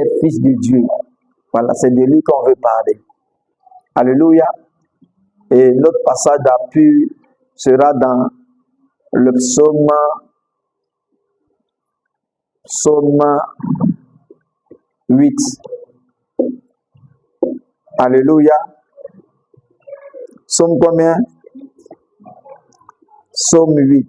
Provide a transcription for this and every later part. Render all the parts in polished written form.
est fils de Dieu. Voilà, c'est de lui qu'on veut parler. Alléluia. Et notre passage d'appui sera dans le psaume 8. Alléluia. Psaume combien? Psaume 8.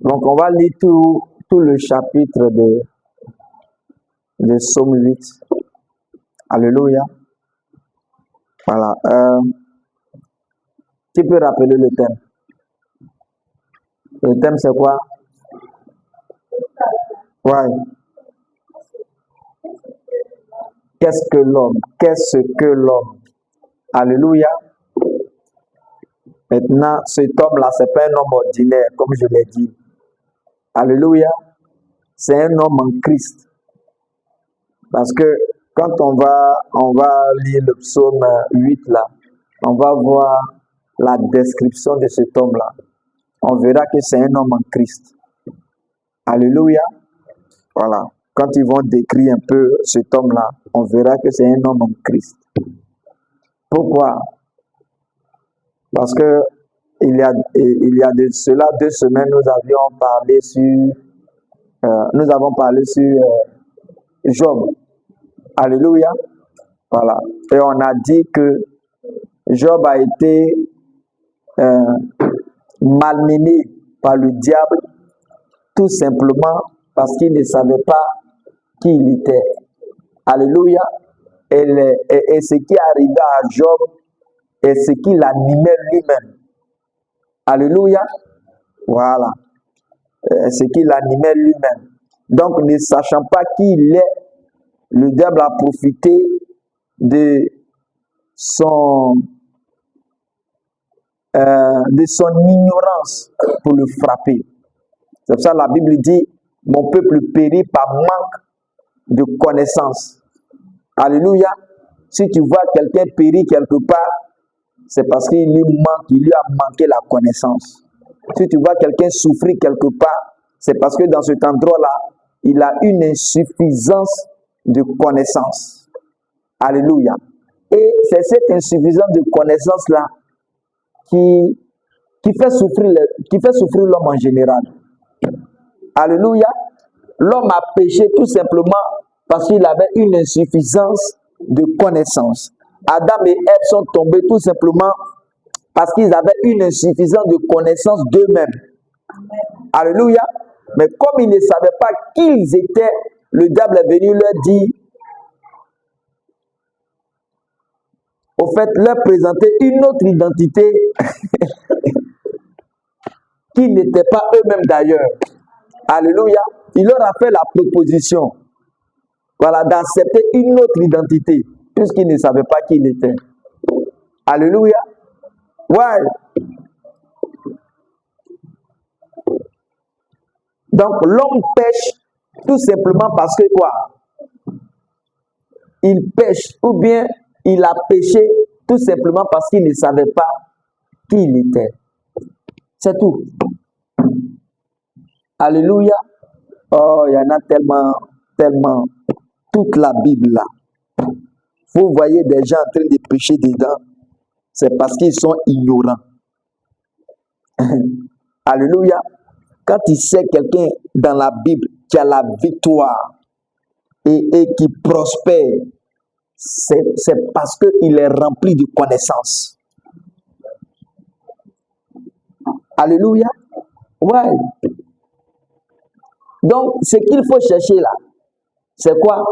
Donc, on va lire tout le chapitre de Psaume 8. Alléluia. Voilà. Tu peux rappeler le thème? Le thème, c'est quoi? Ouais. Qu'est-ce que l'homme? Qu'est-ce que l'homme? Alléluia. Maintenant, cet homme-là, ce n'est pas un homme ordinaire, comme je l'ai dit. Alléluia. C'est un homme en Christ. Parce que quand on va lire le psaume 8 là, on va voir la description de cet homme-là. On verra que c'est un homme en Christ. Alléluia. Voilà. Quand ils vont décrire un peu cet homme-là, on verra que c'est un homme en Christ. Pourquoi? Parce que il y a de cela 2 semaines, nous avons parlé sur Job. Alléluia. Voilà. Et on a dit que Job a été malmené par le diable tout simplement parce qu'il ne savait pas qui il était. Alléluia. Et ce qui est arrivé à Job est ce qui l'animait lui-même. Alléluia. Voilà. Ce qui l'animait lui-même. Donc, ne sachant pas qui il est, le diable a profité de son ignorance pour le frapper. C'est pour ça que la Bible dit, mon peuple périt par manque de connaissance. Alléluia. Si tu vois quelqu'un périr quelque part, c'est parce qu'il lui a manqué la connaissance. Si tu vois quelqu'un souffrir quelque part, c'est parce que dans cet endroit-là, il a une insuffisance de connaissance. Alléluia. Et c'est cette insuffisance de connaissance-là qui fait souffrir l'homme en général. Alléluia. L'homme a péché tout simplement parce qu'il avait une insuffisance de connaissance. Adam et Ève sont tombés tout simplement parce qu'ils avaient une insuffisance de connaissance d'eux-mêmes. Alléluia. Mais comme ils ne savaient pas qui ils étaient, le diable est venu leur dire, au fait, leur présenter une autre identité qui n'était pas eux-mêmes d'ailleurs. Alléluia. Il leur a fait la proposition, voilà, d'accepter une autre identité, puisqu'ils ne savaient pas qui il était. Alléluia. Ouais. Donc, l'homme pêche tout simplement parce que quoi? Il pêche, ou bien il a péché tout simplement parce qu'il ne savait pas qui il était. C'est tout. Alléluia. Oh, il y en a tellement. Toute la Bible là. Vous voyez des gens en train de pécher dedans. C'est parce qu'ils sont ignorants. Alléluia. Quand il sait quelqu'un dans la Bible qui a la victoire et qui prospère, c'est parce qu'il est rempli de connaissances. Alléluia. Ouais. Donc, ce qu'il faut chercher là, c'est quoi?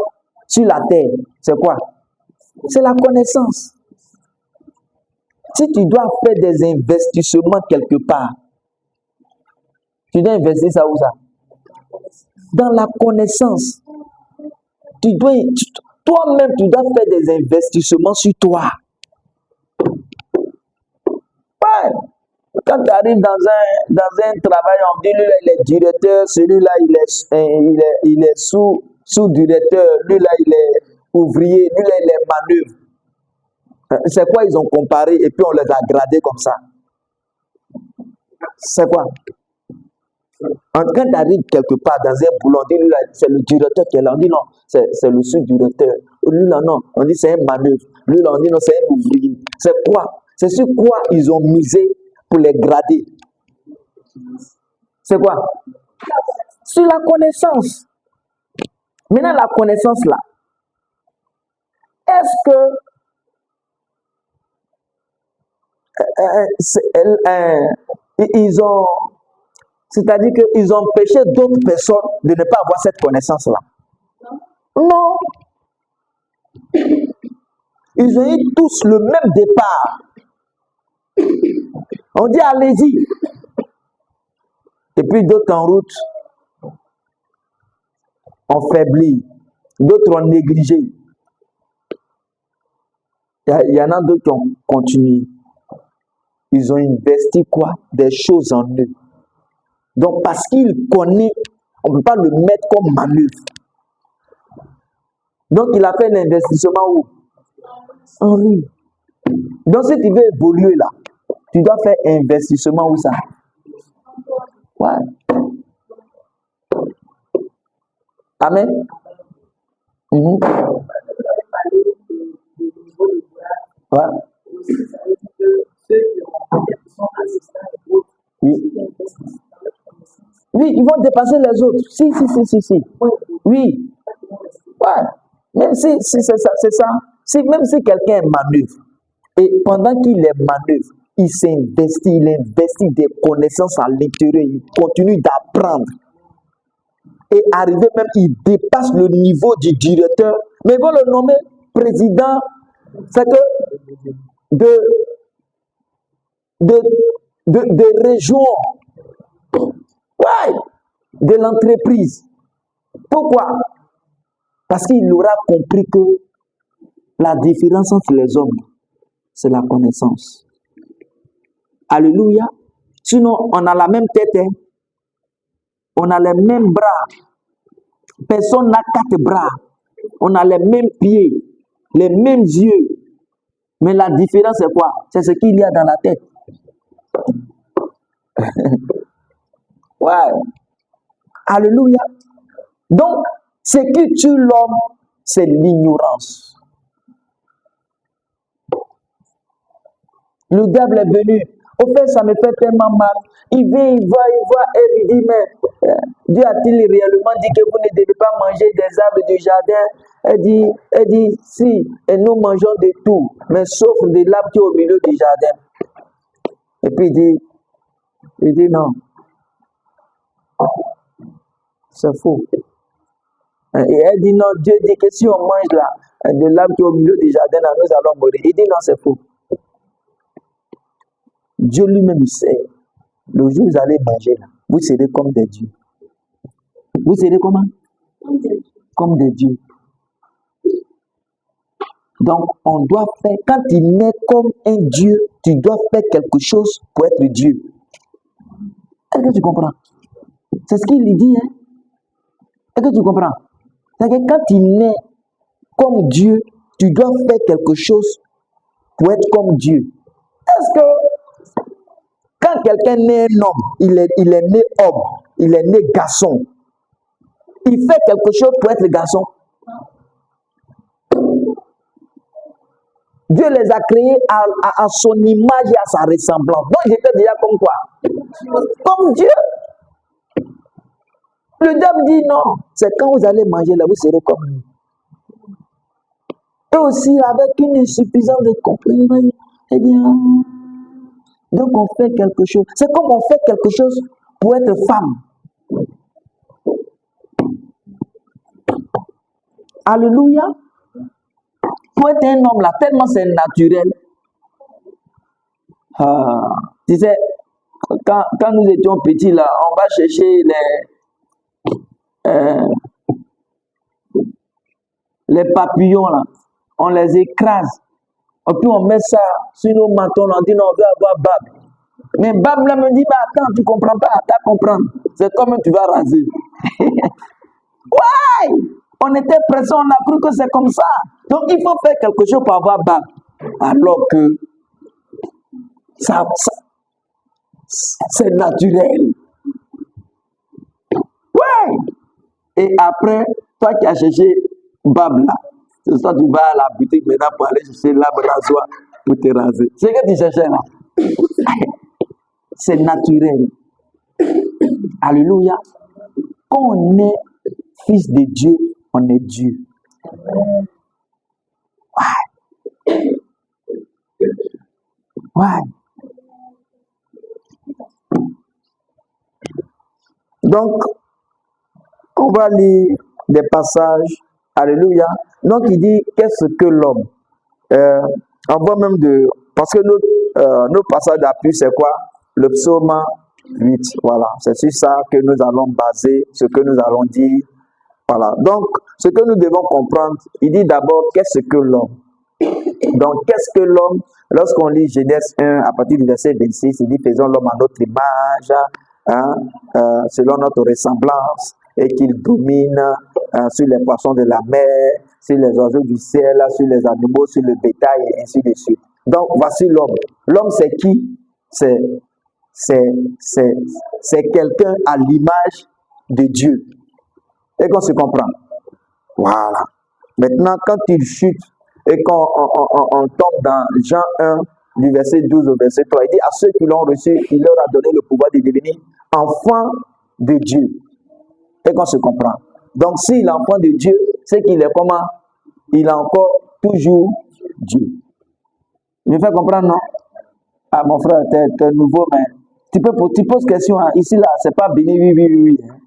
Sur la terre, c'est quoi? C'est la connaissance. Si tu dois faire des investissements quelque part, tu dois investir ça où ça? Dans la connaissance. Toi-même, tu dois faire des investissements sur toi. Ouais. Quand tu arrives dans un travail, on dit, lui-là, il est directeur, celui-là, il est sous-directeur, lui-là, il est ouvrier, lui-là, il est manœuvre. C'est quoi ils ont comparé et puis on les a gradés comme ça? C'est quoi? Quand tu arrives quelque part dans un boulot, on dit, lui, là, c'est le directeur qui est là. On dit, non, c'est le sous-directeur. Lui, là, non, on dit, c'est un manœuvre. Lui, là, on dit, non, c'est un ouvrier. C'est quoi? C'est sur quoi ils ont misé pour les grader? C'est quoi? Sur la connaissance. Maintenant, la connaissance là, est-ce que ils ont, c'est-à-dire qu'ils ont empêché d'autres personnes de ne pas avoir cette connaissance là? Non. Ils ont eu tous le même départ. On dit allez-y. Et puis d'autres en route ont faibli, d'autres ont négligé. Il y en a d'autres qui ont continué. Ils ont investi quoi? Des choses en eux. Donc parce qu'il connaît, on ne peut pas le mettre comme manœuvre. Donc il a fait un investissement où? En lui. Donc si tu veux évoluer là, tu dois faire un investissement où ça? Ouais. Amen. Ouais. Oui. Oui, ils vont dépasser les autres. Si. Oui. Ouais. Même si c'est ça, c'est ça. Même si quelqu'un manœuvre, et pendant qu'il est manœuvre, il s'investit, il investit des connaissances à l'intérieur, il continue d'apprendre. Et arrivé même, il dépasse le niveau du directeur. Mais ils vont le nommer président, c'est que de région, ouais, de l'entreprise. Pourquoi? Parce qu'il aura compris que la différence entre les hommes, c'est la connaissance. Alléluia. Sinon, on a la même tête, hein? On a les mêmes bras. Personne n'a 4 bras. On a les mêmes pieds, les mêmes yeux. Mais la différence, c'est quoi? C'est ce qu'il y a dans la tête. Ouais. Alléluia. Donc, ce qui tue l'homme, c'est l'ignorance. Le diable est venu. Au fait, ça me fait tellement mal. Il vient, il voit, et il dit, mais Dieu a-t-il réellement dit que vous ne devez pas manger des arbres du jardin? Elle dit, si, et nous mangeons de tout, mais sauf de l'arbre qui est au milieu du jardin. Et puis il dit non. C'est faux. Et elle dit non, Dieu dit que si on mange là, de l'arbre qui est au milieu du jardin, là, nous allons mourir. Il dit non, c'est faux. Dieu lui-même sait. Le jour où vous allez manger là, vous serez comme des dieux. Vous serez comment? Comme des dieux. Donc, on doit faire, quand tu nais comme un Dieu, tu dois faire quelque chose pour être Dieu. Est-ce que tu comprends? C'est ce qu'il dit, hein? Est-ce que tu comprends? C'est que quand tu nais comme Dieu, tu dois faire quelque chose pour être comme Dieu. Est-ce que quand quelqu'un naît un homme, il est né homme, il est né garçon, il fait quelque chose pour être garçon? Dieu les a créés à son image et à sa ressemblance. Donc j'étais déjà comme quoi? Comme Dieu. Le diable dit non. C'est quand vous allez manger là, vous serez comme lui. Et aussi avec une insuffisance de compréhension. Eh bien, donc on fait quelque chose. C'est comme on fait quelque chose pour être femme. Alléluia. Pour être un homme là, tellement c'est naturel. Tu sais, quand nous étions petits là, on va chercher les papillons là, on les écrase. Et puis on met ça sur nos mentons, on dit non, on veut avoir babe. Mais Bab là me dit, mais attends, tu comprends pas, t'as comprendre. C'est comme tu vas raser. Ouais! On était pressés, on a cru que c'est comme ça. Donc il faut faire quelque chose pour avoir Bab. Alors que ça c'est naturel. Ouais! Et après, toi qui as cherché Bab là, c'est ça, tu vas à la boutique maintenant pour aller chercher l'arbre rasoir pour te raser. C'est ce que tu cherchais là. C'est naturel. Alléluia. Quand on est fils de Dieu, on est Dieu. Ouais. Ouais. Donc, on va lire des passages. Alléluia. Donc, il dit, qu'est-ce que l'homme? On voit même de... Parce que nos passages d'appui, c'est quoi? Le psaume 8. Voilà. C'est sur ça que nous allons baser ce que nous allons dire. Voilà. Donc, ce que nous devons comprendre, il dit d'abord, qu'est-ce que l'homme? Donc, qu'est-ce que l'homme? Lorsqu'on lit Genèse 1, à partir du verset 26, il dit, faisons l'homme à notre image, selon notre ressemblance, et qu'il domine sur les poissons de la mer, sur les oiseaux du ciel, sur les animaux, sur le bétail, et ainsi de suite. Donc, voici l'homme. L'homme, c'est qui? C'est quelqu'un à l'image de Dieu. Et qu'on se comprend. Voilà. Maintenant, quand il chute et qu'on on tombe dans Jean 1, du verset 12 au verset 3, il dit à ceux qui l'ont reçu, il leur a donné le pouvoir de devenir enfants de Dieu. Et qu'on se comprend. Donc, s'il est enfant de Dieu, c'est qu'il est comment? Il est encore toujours Dieu. Je me fais comprendre, non? Ah, mon frère, t'es nouveau, mais tu poses question. Hein. Ici, là, c'est pas béni, oui. Hein.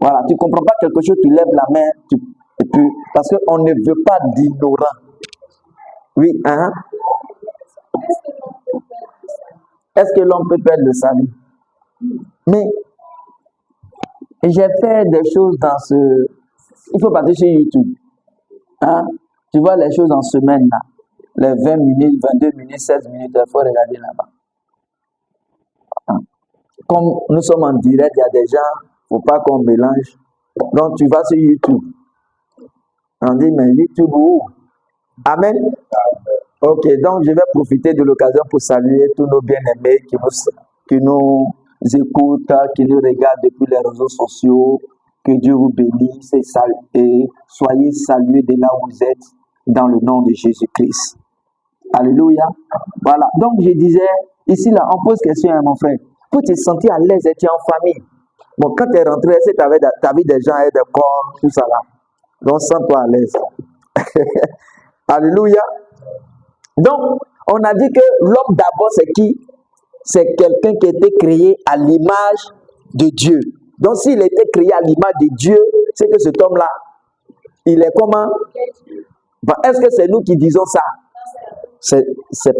Voilà, tu ne comprends pas quelque chose, tu lèves la main, parce qu'on ne veut pas d'ignorants. Oui, hein? Est-ce que l'homme peut perdre le salut? Mais j'ai fait des choses dans ce... Il faut partir sur YouTube. Hein? Tu vois les choses en semaine, là. Les 20 minutes, 22 minutes, 16 minutes, il faut regarder là-bas. Hein? Comme nous sommes en direct, il y a des gens, il ne faut pas qu'on mélange. Donc, tu vas sur YouTube. On dit, mais YouTube où? Amen. Ok, donc je vais profiter de l'occasion pour saluer tous nos bien-aimés qui nous écoutent, qui nous regardent depuis les réseaux sociaux. Que Dieu vous bénisse et soyez salués de là où vous êtes dans le nom de Jésus-Christ. Alléluia. Voilà, donc je disais, ici là, on pose question à mon frère. Pour te sentir à l'aise et tu es en famille. Bon, quand tu es rentré, tu as vu des gens et des corps, tout ça là. Donc, sens-toi à l'aise. Alléluia. Donc, on a dit que l'homme d'abord, c'est qui? C'est quelqu'un qui a été créé à l'image de Dieu. Donc, s'il a été créé à l'image de Dieu, c'est que cet homme-là, il est comment? Ben, est-ce que c'est nous qui disons ça? C'est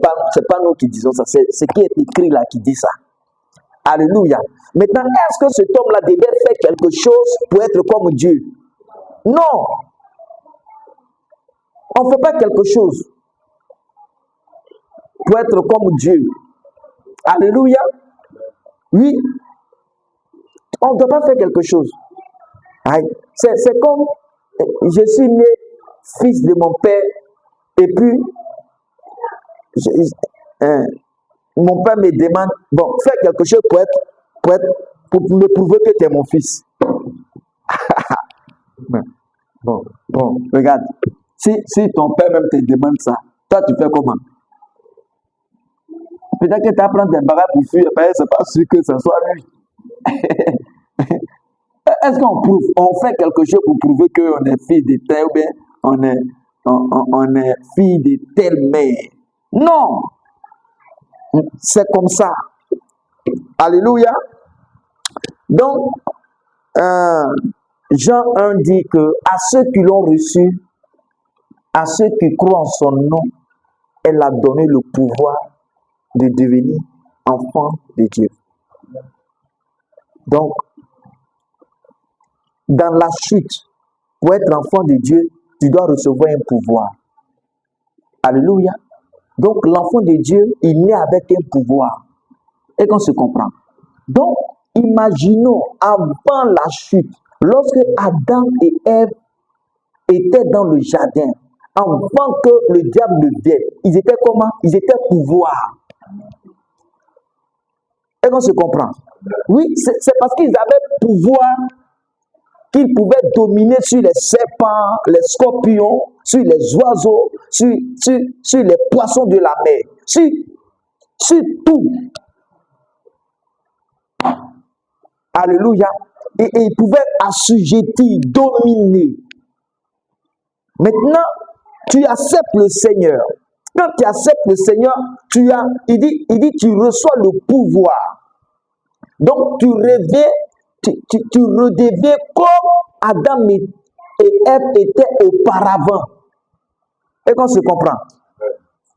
pas nous qui disons ça. C'est ce qui est écrit là qui dit ça. Alléluia. Maintenant, est-ce que cet homme-là devait faire quelque chose pour être comme Dieu? Non. On ne fait pas quelque chose pour être comme Dieu. Alléluia. Oui. On ne doit pas faire quelque chose. C'est comme je suis né fils de mon père et puis mon père me demande, bon, fais quelque chose pour me prouver que tu es mon fils. Bon, regarde. Si ton père même te demande ça, toi tu fais comment? Peut-être que tu apprends des barrages pour fuir, mais c'est pas sûr que ce soit lui. Est-ce qu'on prouve, on fait quelque chose pour prouver qu'on est fille de tel ou bien on est fille de telle mère? Non! C'est comme ça. Alléluia. Donc, Jean 1 dit que à ceux qui l'ont reçu, à ceux qui croient en son nom, elle a donné le pouvoir de devenir enfant de Dieu. Donc, dans la chute, pour être enfant de Dieu, tu dois recevoir un pouvoir. Alléluia. Donc, l'enfant de Dieu, il naît avec un pouvoir. Et qu'on se comprend. Donc, imaginons avant la chute, lorsque Adam et Ève étaient dans le jardin, avant que le diable ne vienne, ils étaient comment? Ils étaient pouvoir. Et qu'on se comprend. Oui, c'est parce qu'ils avaient pouvoir qu'ils pouvaient dominer sur les serpents, les scorpions, sur les oiseaux, sur les poissons de la mer, sur tout. Alléluia. Et ils pouvaient assujettir, dominer. Maintenant, tu acceptes le Seigneur. Quand tu acceptes le Seigneur, il dit, tu reçois le pouvoir. Donc, tu redeviens comme Adam et Ève étaient auparavant. Et qu'on se comprend.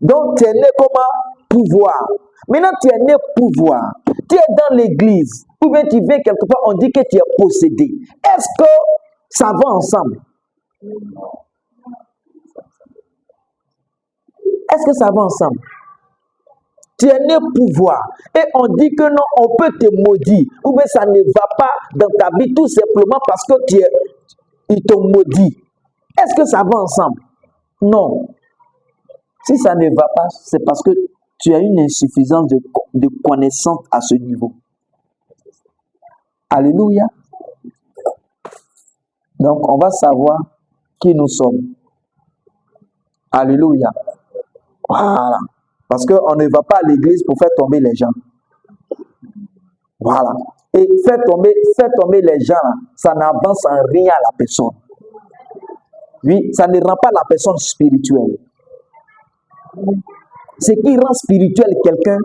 Donc, tu es né comment? Pouvoir. Maintenant, tu es né pouvoir. Tu es dans l'église. Ou bien tu viens quelque part, on dit que tu es possédé. Est-ce que ça va ensemble? Est-ce que ça va ensemble? Tu es né pouvoir. Et on dit que non, on peut te maudire. Ou bien ça ne va pas dans ta vie tout simplement parce que ils t'ont maudit. Est-ce que ça va ensemble? Non. Si ça ne va pas, c'est parce que tu as une insuffisance de connaissance à ce niveau. Alléluia. Donc, on va savoir qui nous sommes. Alléluia. Voilà. Parce qu'on ne va pas à l'église pour faire tomber les gens. Voilà. Et faire tomber les gens, ça n'avance en rien à la personne. Oui, ça ne rend pas la personne spirituelle. Ce qui rend spirituel quelqu'un,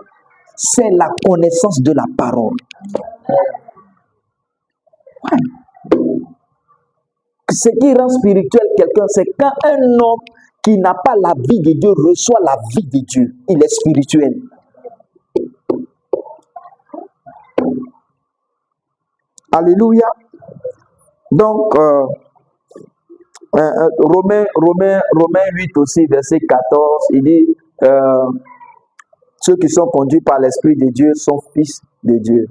c'est la connaissance de la parole. Ce qui rend spirituel quelqu'un, c'est quand un homme qui n'a pas la vie de Dieu reçoit la vie de Dieu. Il est spirituel. Alléluia. Donc, Romains 8 aussi, verset 14, il dit, ceux qui sont conduits par l'Esprit de Dieu sont fils de Dieu.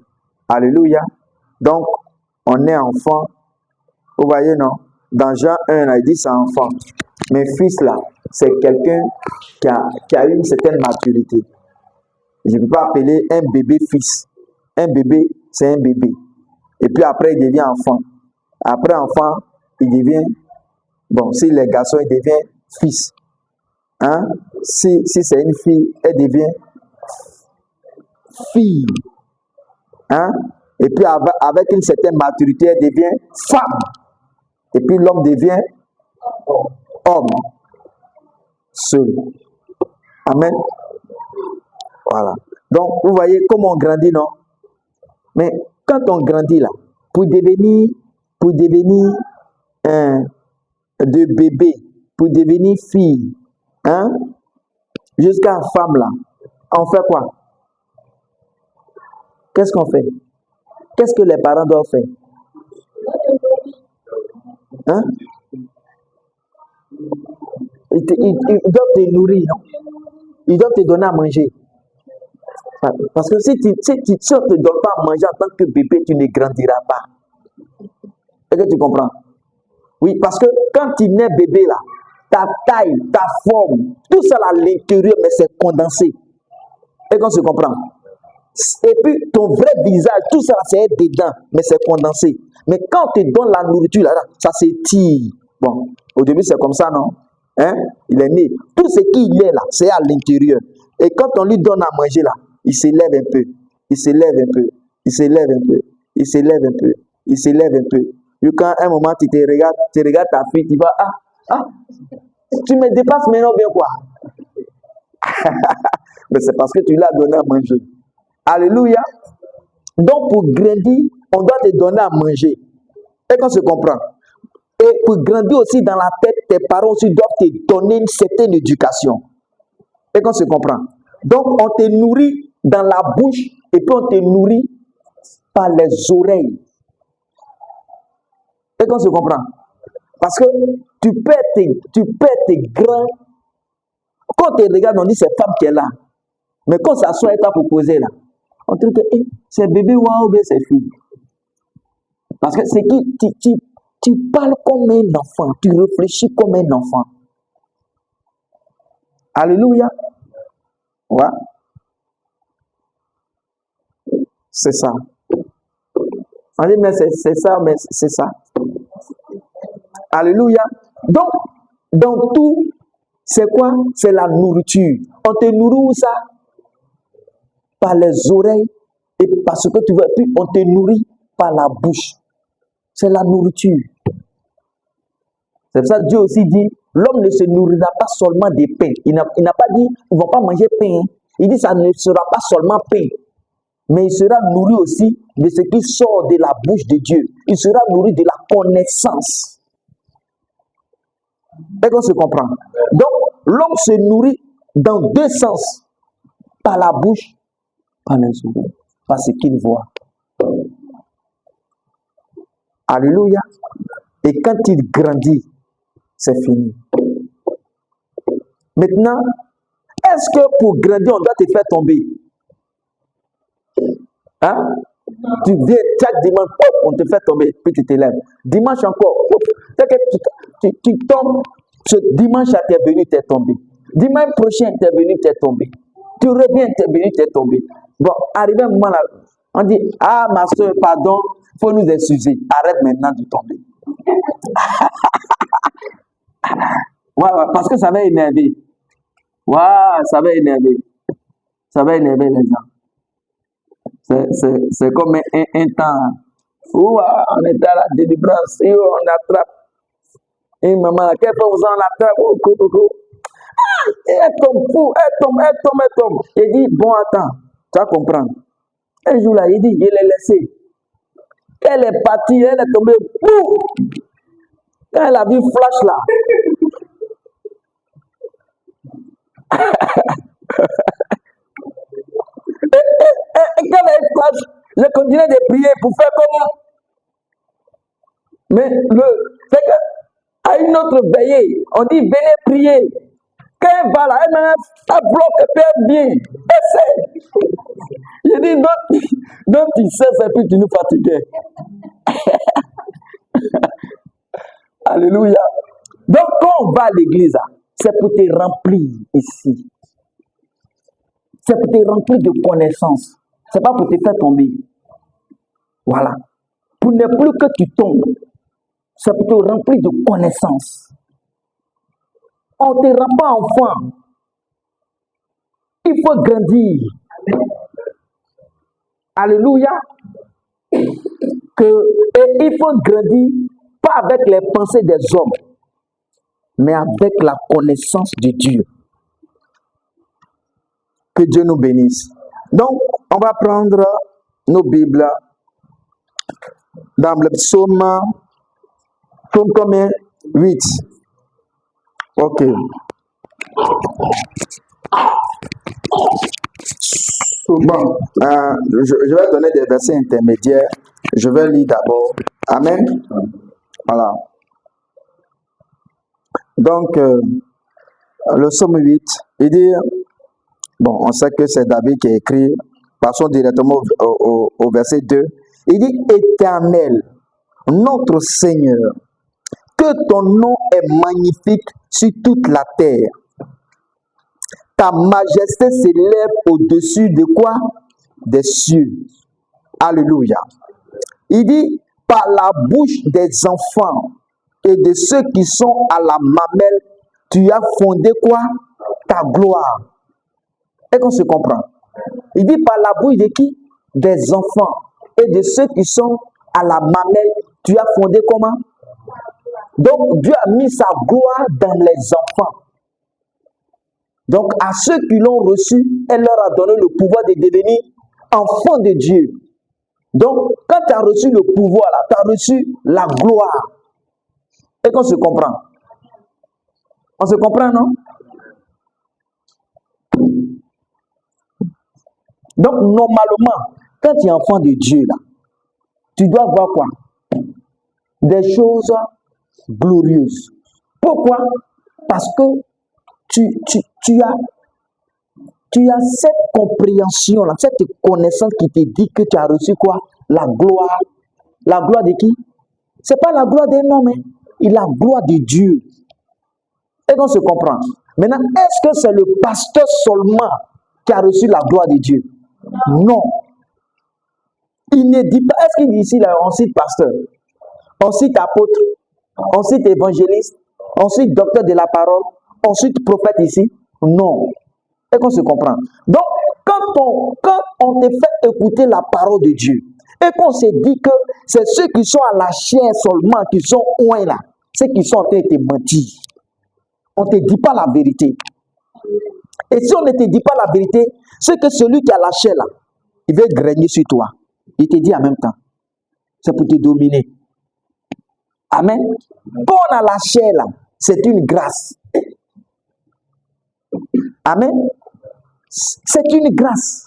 Alléluia. Donc, on est enfant. Vous voyez, non? Dans Jean 1, il dit c'est enfant. Mais fils, là, c'est quelqu'un qui a une certaine maturité. Je ne peux pas appeler un bébé fils. Un bébé, c'est un bébé. Et puis après, il devient enfant. Après enfant, il devient, bon, si les garçons, il devient fils. Hein? Si c'est une fille, elle devient fille. Hein? Et puis avec une certaine maturité, elle devient femme. Et puis l'homme devient homme. Seul. Amen. Voilà. Donc, vous voyez comment on grandit, non? Mais quand on grandit là, pour devenir de bébé, pour devenir fille, hein, jusqu'à femme là, on fait quoi? Qu'est-ce qu'on fait? Qu'est-ce que les parents doivent faire? Hein? Ils doivent te nourrir, non? Ils doivent te donner à manger. Parce que si on ne te donne pas à manger en tant que bébé, tu ne grandiras pas. Est-ce que tu comprends? Oui, parce que quand tu nais bébé là, ta taille, ta forme, tout ça à l'intérieur, mais c'est condensé. Est-ce qu'on se comprend? Et puis ton vrai visage, tout ça c'est dedans, mais c'est condensé. Mais quand on te donne la nourriture là, ça s'étire. Bon, au début c'est comme ça, non? Hein? Il est né. Tout ce qu'il est là, c'est à l'intérieur. Et quand on lui donne à manger là, il s'élève un peu, il s'élève un peu, il s'élève un peu, il s'élève un peu, il s'élève un peu. Et quand à un moment tu regardes ta fille, tu vas, tu me dépasses maintenant bien quoi? Mais c'est parce que tu l'as donné à manger. Alléluia. Donc pour grandir, on doit te donner à manger. Et qu'on se comprend. Et pour grandir aussi dans la tête, tes parents aussi doivent te donner une certaine éducation. Et qu'on se comprend. Donc on te nourrit dans la bouche et puis on te nourrit par les oreilles. Et qu'on se comprend. Parce que tu perds tes grands. Quand tu regardes, on dit c'est femme qui est là. Mais quand ça soit, elle t'a proposé là. On trouve que c'est bébé ou bien c'est fille. Parce que c'est qui tu parles comme un enfant, tu réfléchis comme un enfant. Alléluia. Ouais. C'est ça. On dit, mais c'est ça, mais c'est ça. Alléluia. Donc, dans tout, c'est quoi? C'est la nourriture. On te nourrit où ça? Par les oreilles et parce que tu veux, puis on te nourrit par la bouche. C'est la nourriture. C'est pour ça que Dieu aussi dit, l'homme ne se nourrira pas seulement des pains. Il n'a pas dit, ils ne vont pas manger pain. Il dit, ça ne sera pas seulement pain. Mais il sera nourri aussi de ce qui sort de la bouche de Dieu. Il sera nourri de la connaissance. Est-ce qu'on se comprend? Donc, l'homme se nourrit dans deux sens. Par la bouche, par les oreilles, par ce qu'il voit. Alléluia. Et quand il grandit, c'est fini. Maintenant, est-ce que pour grandir, on doit te faire tomber? Hein? Tu viens chaque dimanche, on te fait tomber, puis tu t'élèves. Dimanche encore, tu tombes. Ce dimanche-là, tu es venu, tu es tombé. Dimanche prochain, tu es venu, tu es tombé. Tu reviens, tu es venu, tu es tombé. Bon, arrivé un moment là, on dit, ah ma soeur, pardon, il faut nous excuser. Arrête maintenant de tomber. Ouais, parce que ça va énerver. Ouais, ça va énerver. Ça va énerver les gens. C'est comme un temps où on est à la délivrance et on attrape. Et maman, quelle fois on attrape, elle tombe fou, elle tombe. Il dit, bon, attends, tu vas comprendre. Un jour là, il dit, il l'ai laissé. Elle est partie, elle est tombée, pouf! Quand elle a vu flash là, et quand elle flash, je continuais de prier pour faire comment? Mais c'est que, à une autre veillée, on dit, venez prier. Quand elle va là, elle bloque, elle fait bien. Essaye. Je dis, donc tu sais, c'est plus tu nous fatiguais. Alléluia. Donc, quand on va à l'église, c'est pour te remplir ici. C'est pour te remplir de connaissances. C'est pas pour te faire tomber. Voilà. Pour ne plus que tu tombes. C'est pour te remplir de connaissances. On ne te rend pas enfant. Il faut grandir. Alléluia. Et il faut grandir, pas avec les pensées des hommes, mais avec la connaissance de Dieu. Que Dieu nous bénisse. Donc, on va prendre nos Bibles dans le psaume combien? 8. Ok. Bon, je vais donner des versets intermédiaires. Je vais lire d'abord. Amen. Voilà. Donc, le psaume 8, il dit, bon, on sait que c'est David qui a écrit, passons directement au verset 2. Il dit, Éternel, notre Seigneur, que ton nom est magnifique sur toute la terre. Ta majesté s'élève au-dessus de quoi? Des cieux. Alléluia. Il dit, par la bouche des enfants et de ceux qui sont à la mamelle, tu as fondé quoi? Ta gloire. Est-ce qu'on se comprend? Il dit, par la bouche de qui? Des enfants et de ceux qui sont à la mamelle, tu as fondé comment? Donc, Dieu a mis sa gloire dans les enfants. Donc, à ceux qui l'ont reçu, elle leur a donné le pouvoir de devenir enfants de Dieu. Donc, quand tu as reçu le pouvoir, tu as reçu la gloire. Et qu'on se comprend. On se comprend, non? Donc, normalement, quand tu es enfant de Dieu, là, tu dois voir quoi? Des choses glorieuses. Pourquoi? Parce que tu as tu as cette compréhension-là, cette connaissance qui te dit que tu as reçu quoi? La gloire. La gloire de qui? Ce n'est pas la gloire d'un homme, hein? La gloire de Dieu. Et qu'on se comprend. Maintenant, est-ce que c'est le pasteur seulement qui a reçu la gloire de Dieu? Non. Il ne dit pas, est-ce qu'il dit ici, là, on cite pasteur, on cite apôtre, on cite évangéliste, on cite docteur de la parole, on cite prophète ici? Non. Et qu'on se comprend. Donc, quand on te fait écouter la parole de Dieu, et qu'on se dit que c'est ceux qui sont à la chair seulement qui sont loin là, ceux qui sont en train de te mentir. On ne te dit pas la vérité. Et si on ne te dit pas la vérité, c'est que celui qui a la chair là, il veut grigner sur toi. Il te dit en même temps. C'est pour te dominer. Amen. Quand on a la chair là, c'est une grâce. Amen. C'est une grâce.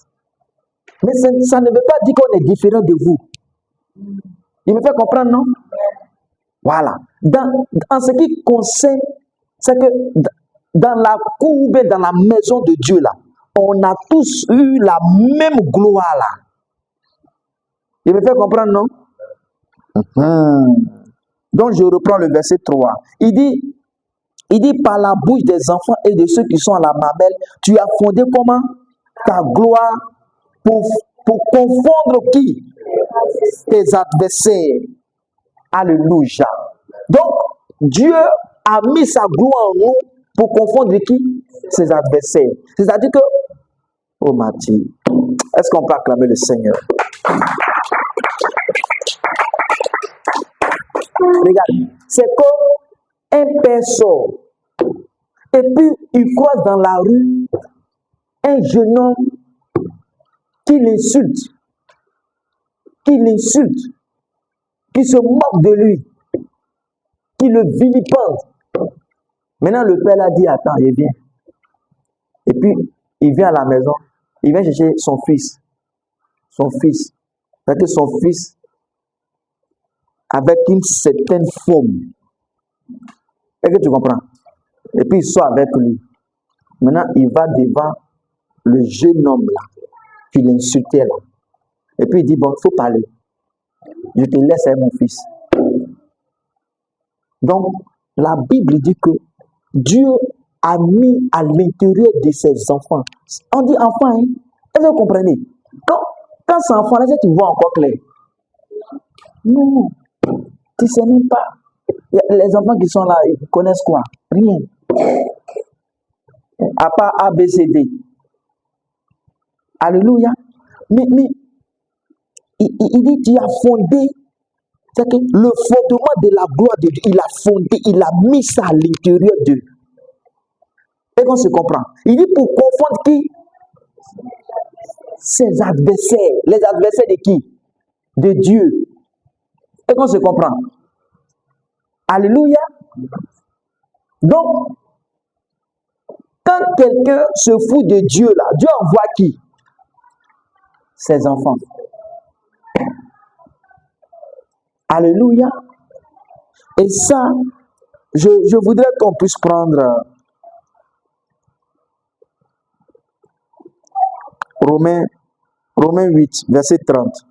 Mais ça ne veut pas dire qu'on est différent de vous. Il me fait comprendre, non? Voilà. En ce qui concerne, c'est que dans la cour, dans la maison de Dieu, là, on a tous eu la même gloire, là. Il me fait comprendre, non? Donc, je reprends le verset 3. Il dit, par la bouche des enfants et de ceux qui sont à la mamelle, tu as fondé comment? Ta gloire pour confondre qui? Tes adversaires. Alléluia. Donc, Dieu a mis sa gloire en nous pour confondre qui? Ses adversaires. C'est-à-dire que, oh Mathieu, est-ce qu'on peut acclamer le Seigneur? Regarde, c'est comme un père sort et puis il croise dans la rue un jeune homme qui l'insulte, qui se moque de lui, qui le vilipende. Maintenant, le père a dit, attends, il vient. Et puis, il vient à la maison, il vient chercher son fils. Son fils. C'est que son fils, avec une certaine forme. Est-ce que tu comprends? Et puis, il sort avec lui. Maintenant, il va devant le jeune homme là, qui l'insultait là. Et puis, il dit, bon, il faut parler. Je te laisse avec mon fils. Donc, la Bible dit que Dieu a mis à l'intérieur de ses enfants. On dit enfant, hein? Est-ce que vous comprenez? Quand c'est enfant, là, tu vois encore clair. Non, tu ne sais même pas. Les enfants qui sont là, ils connaissent quoi? Rien. À part A, B, C, D. Alléluia. Mais il dit, tu as fondé. C'est que le fondement de la gloire de Dieu, il a fondé, il a mis ça à l'intérieur d'eux. Et qu'on se comprend. Il dit pour confondre qui? Ses adversaires. Les adversaires de qui? De Dieu. Et qu'on se comprend. Alléluia. Donc, quand quelqu'un se fout de Dieu, là, Dieu envoie qui? Ses enfants. Alléluia. Et ça, je voudrais qu'on puisse prendre Romains 8, verset 30.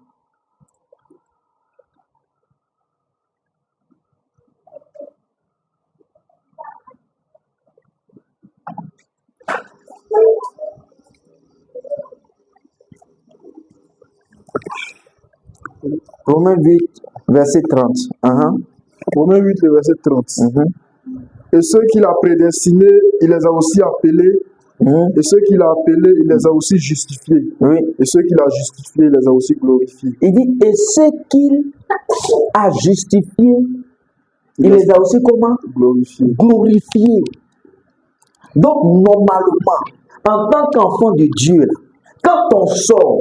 Romains 8, verset 30. Romains 8, le verset 30. Et ceux qu'il a prédestinés, il les a aussi appelés. Et ceux qu'il a appelés, il les a aussi justifiés. Oui. Et ceux qu'il a justifiés, il les a aussi glorifiés. Il dit, et ceux qu'il a justifiés, il les a aussi comment? Glorifiés. Donc, normalement, en tant qu'enfant de Dieu, là, quand on sort,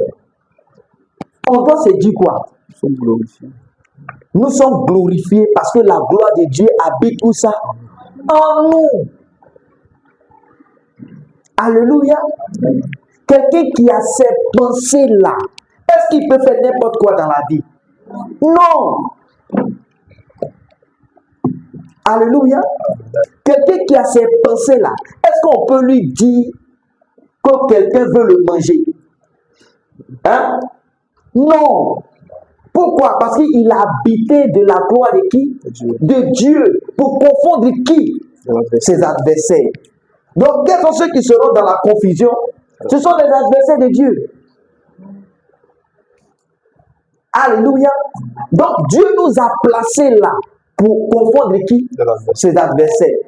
on doit se dire quoi? Nous sommes glorifiés. Nous sommes glorifiés parce que la gloire de Dieu habite tout ça en nous. Alléluia. Quelqu'un qui a ces pensées-là, est-ce qu'il peut faire n'importe quoi dans la vie? Non. Alléluia. Quelqu'un qui a ces pensées-là, est-ce qu'on peut lui dire que quelqu'un veut le manger. Hein? Non. Pourquoi? Parce qu'il a habité de la gloire de qui? De Dieu. Pour confondre qui? Ses adversaires. Donc, quels sont ceux qui seront dans la confusion? Ce sont les adversaires de Dieu. Alléluia. Donc, Dieu nous a placés là pour confondre qui? Ses adversaires.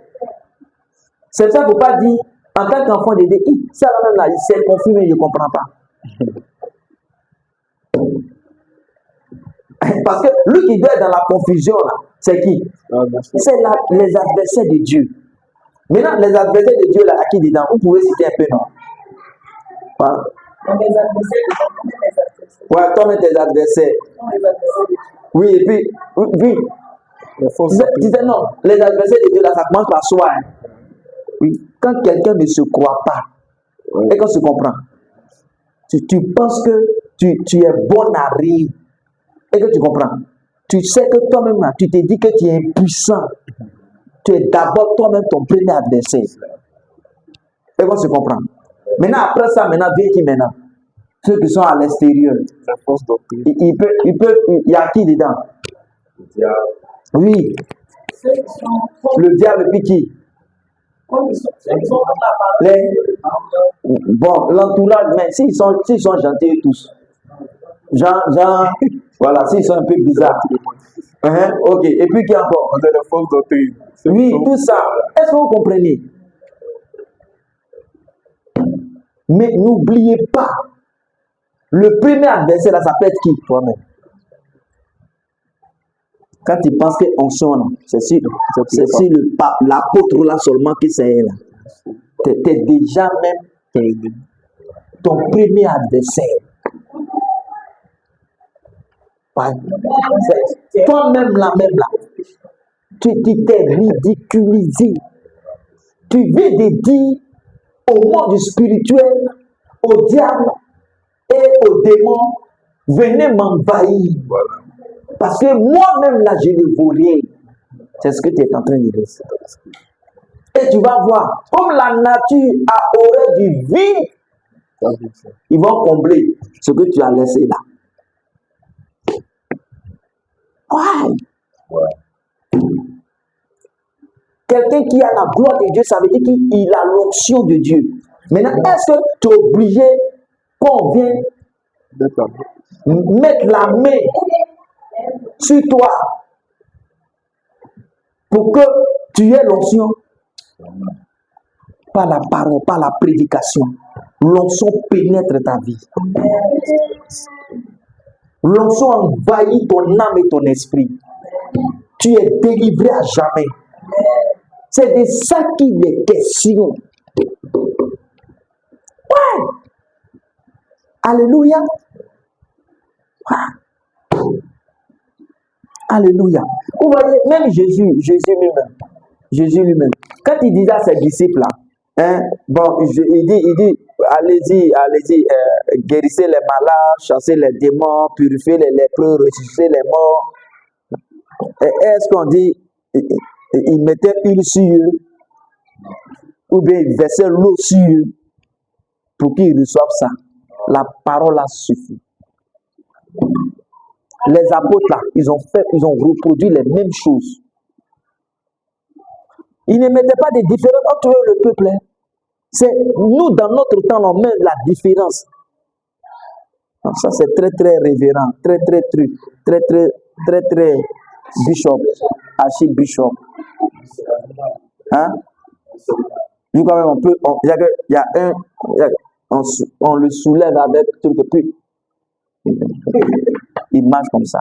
C'est ça, il ne faut pas dire, en tant qu'enfant de Dieu, ça là-même là, il s'est confus, mais je ne comprends pas. Parce que lui qui doit être dans la confusion, là, c'est qui? C'est les adversaires de Dieu. Maintenant, les adversaires de Dieu, là, à qui dedans? Vous pouvez citer un peu, non? Hein? Ouais, toi-même tes adversaires. Oui, et puis, oui. Disais non, les adversaires de Dieu, là, ça commence par soi. Hein. Oui, quand quelqu'un ne se croit pas, et qu'on se comprend, tu penses que tu es bon à rire, et que tu comprends. Tu sais que toi-même, tu te dis que tu es impuissant. Tu es d'abord toi-même ton premier adversaire. Et qu'on se comprend. Maintenant, après ça, vient qui maintenant? Ceux qui sont à l'extérieur. Il y a qui dedans? Le diable. Oui. Le diable, puis qui? Bon, l'entourage, mais s'ils sont gentils tous. Voilà, s'ils sont un peu bizarres. Ok, et puis qui encore? Oui, tout ça. Est-ce que vous comprenez? Mais n'oubliez pas, le premier adversaire, là, ça peut être qui? Toi-même. Quand tu penses qu'on sonne, c'est si l'apôtre là seulement qui c'est là. Tu es déjà même ton premier adversaire. Ouais. Toi-même là, tu t'es ridiculisé. Tu viens de dire au monde spirituel, au diable et aux démons, venez m'envahir. Voilà. Parce que moi-même là, je ne vaux rien. C'est ce que tu es en train de dire. Et tu vas voir, comme la nature a horreur du vide, ils vont combler ce que tu as laissé là. Ouais. Quelqu'un qui a la gloire de Dieu, ça veut dire qu'il a l'onction de Dieu. Maintenant, est-ce que tu es obligé qu'on vienne mettre la main sur toi pour que tu aies l'onction? Par la parole, par la prédication. L'onction pénètre ta vie. L'onction envahit ton âme et ton esprit. Tu es délivré à jamais. C'est de ça qu'il est question. Ouais. Alléluia. Ouais. Alléluia. Vous voyez, même Jésus lui-même, quand il disait à ses disciples, il dit, allez-y, guérissez les malades, chassez les démons, purifiez les lépreux, ressuscitez les morts. Est-ce qu'on dit, il mettait une sur eux, ou bien il versait l'eau sur eux, pour qu'ils reçoivent ça? La parole a suffi. Les apôtres là, ils ont reproduit les mêmes choses. Ils ne mettaient pas de différence entre eux et le peuple. C'est nous, dans notre temps, on met la différence. Donc ça, c'est très, très révérend, très, bishop, archibishop. Hein? Nous, quand même, on le soulève avec tout le plus. Il marche comme ça.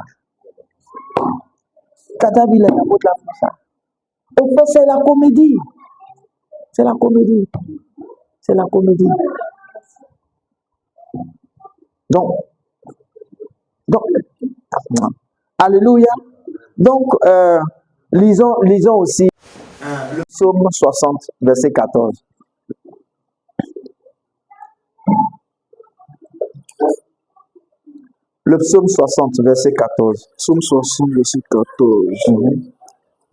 Kadavi, les apôtres là font ça. En fait, c'est la comédie. C'est la comédie. C'est la comédie. Donc, alléluia. Donc, lisons aussi le psaume 60, verset 14. Le psaume 60, verset 14. Psaume 60, verset 14.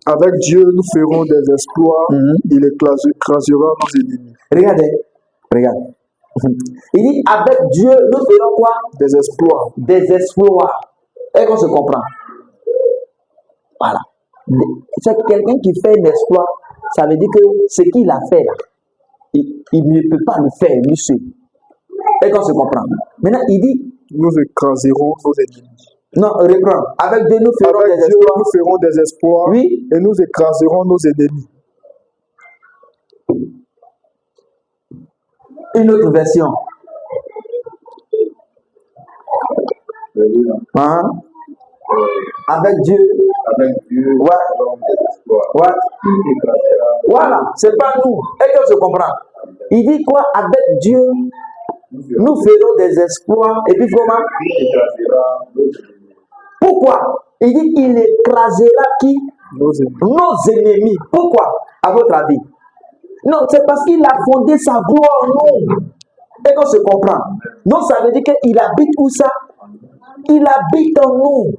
Avec Dieu, nous ferons des exploits. Il écrasera nos ennemis. Regarde. Il dit, avec Dieu, nous ferons quoi? Des exploits. Des exploits. Et qu'on se comprend. Voilà. C'est quelqu'un qui fait un exploit, ça veut dire que ce qu'il a fait là, il ne peut pas le faire lui seul. Et qu'on se comprend. Maintenant, il dit, nous écraserons nos ennemis. Non, reprends. Avec Dieu, nous ferons des exploits. Nous ferons des exploits. Oui. Et nous écraserons nos ennemis. Une autre version. Hein? Avec Dieu. Ouais. Voilà, c'est pas nous. Et qu'on se comprend. Il dit quoi? Avec Dieu, nous ferons des exploits. Et puis comment? Pourquoi? Il dit il écrasera qui? Nos ennemis. Pourquoi? À votre avis? Non, c'est parce qu'il a fondé sa gloire en nous. Et qu'on se comprend. Non, ça veut dire qu'il habite où ça? Il habite en nous.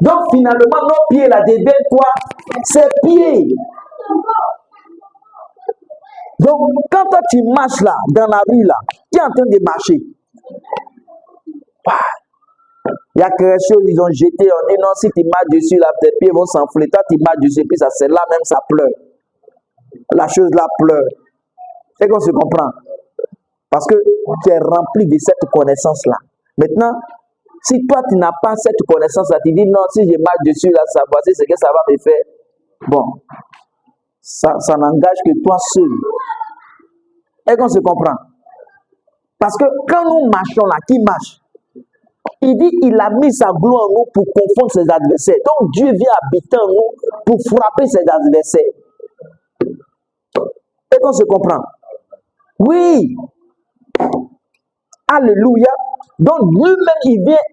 Donc finalement, nos pieds là deviennent quoi? Ses pieds. Donc quand toi tu marches là, dans la rue là, tu es en train de marcher. Il y a quelque chose, ils ont jeté, on dit non, si tu marches dessus là, tes pieds vont s'enfler. Toi tu marches dessus, puis ça c'est là même, ça pleure. La chose là pleure. C'est qu'on se comprend. Parce que tu es rempli de cette connaissance-là. Maintenant, si toi tu n'as pas cette connaissance-là, tu dis non, si je marche dessus là, ça voici ce que ça va me faire. Bon, ça n'engage que toi seul. Et qu'on se comprend. Parce que quand nous marchons là, qui marche? Il dit il a mis sa gloire en nous pour confondre ses adversaires. Donc Dieu vient habiter en nous pour frapper ses adversaires. Et qu'on se comprend. Oui. Alléluia. Donc lui-même,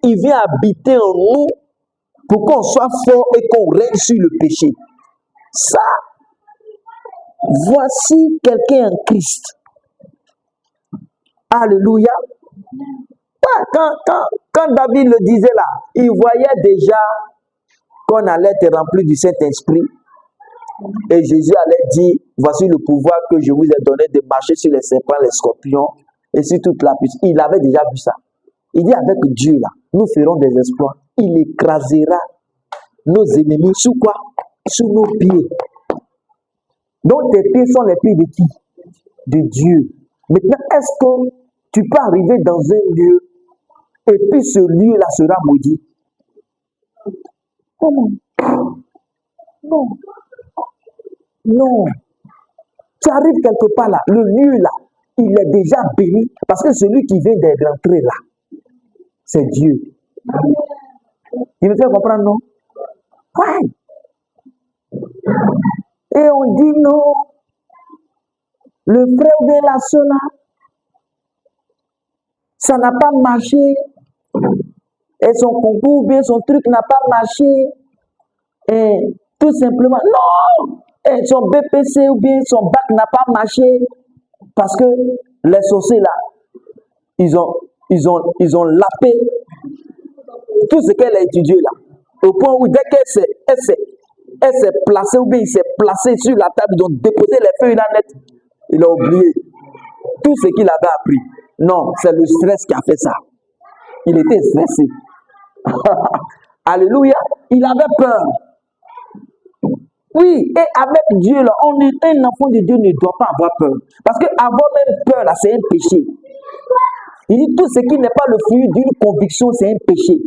il vient habiter en nous pour qu'on soit fort et qu'on règne sur le péché. Ça, voici quelqu'un en Christ. Alléluia. Quand David le disait là, il voyait déjà qu'on allait être rempli du Saint-Esprit. Et Jésus allait dire, voici le pouvoir que je vous ai donné de marcher sur les serpents, les scorpions et sur toute la puissance. Il avait déjà vu ça. Il dit avec Dieu là, nous ferons des exploits. Il écrasera nos ennemis sous quoi? Sous nos pieds. Donc tes pieds sont les pieds de qui? De Dieu. Maintenant, est-ce que tu peux arriver dans un lieu et puis ce lieu-là sera maudit? Comment? Non. Non. Tu arrives quelque part là, le lieu là, il est déjà béni parce que celui qui vient d'entrer là, c'est Dieu. Il me fait comprendre, non? Ouais. Et on dit non. Le frère de la soeur là, ça n'a pas marché. Et son concours, bien son truc n'a pas marché. Et tout simplement, non! Et son BPC ou bien son bac n'a pas marché. Parce que les sorciers là, ils ont lapé tout ce qu'elle a étudié là. Au point où dès qu'elle s'est placée ou bien il s'est placé sur la table, ils ont déposé les feuilles là net. Il a oublié tout ce qu'il avait appris. Non, c'est le stress qui a fait ça. Il était stressé. Alléluia. Il avait peur. Oui, et avec Dieu, là, un enfant de Dieu ne doit pas avoir peur. Parce qu'avoir même peur, là, c'est un péché. Il dit tout ce qui n'est pas le fruit d'une conviction, c'est un péché.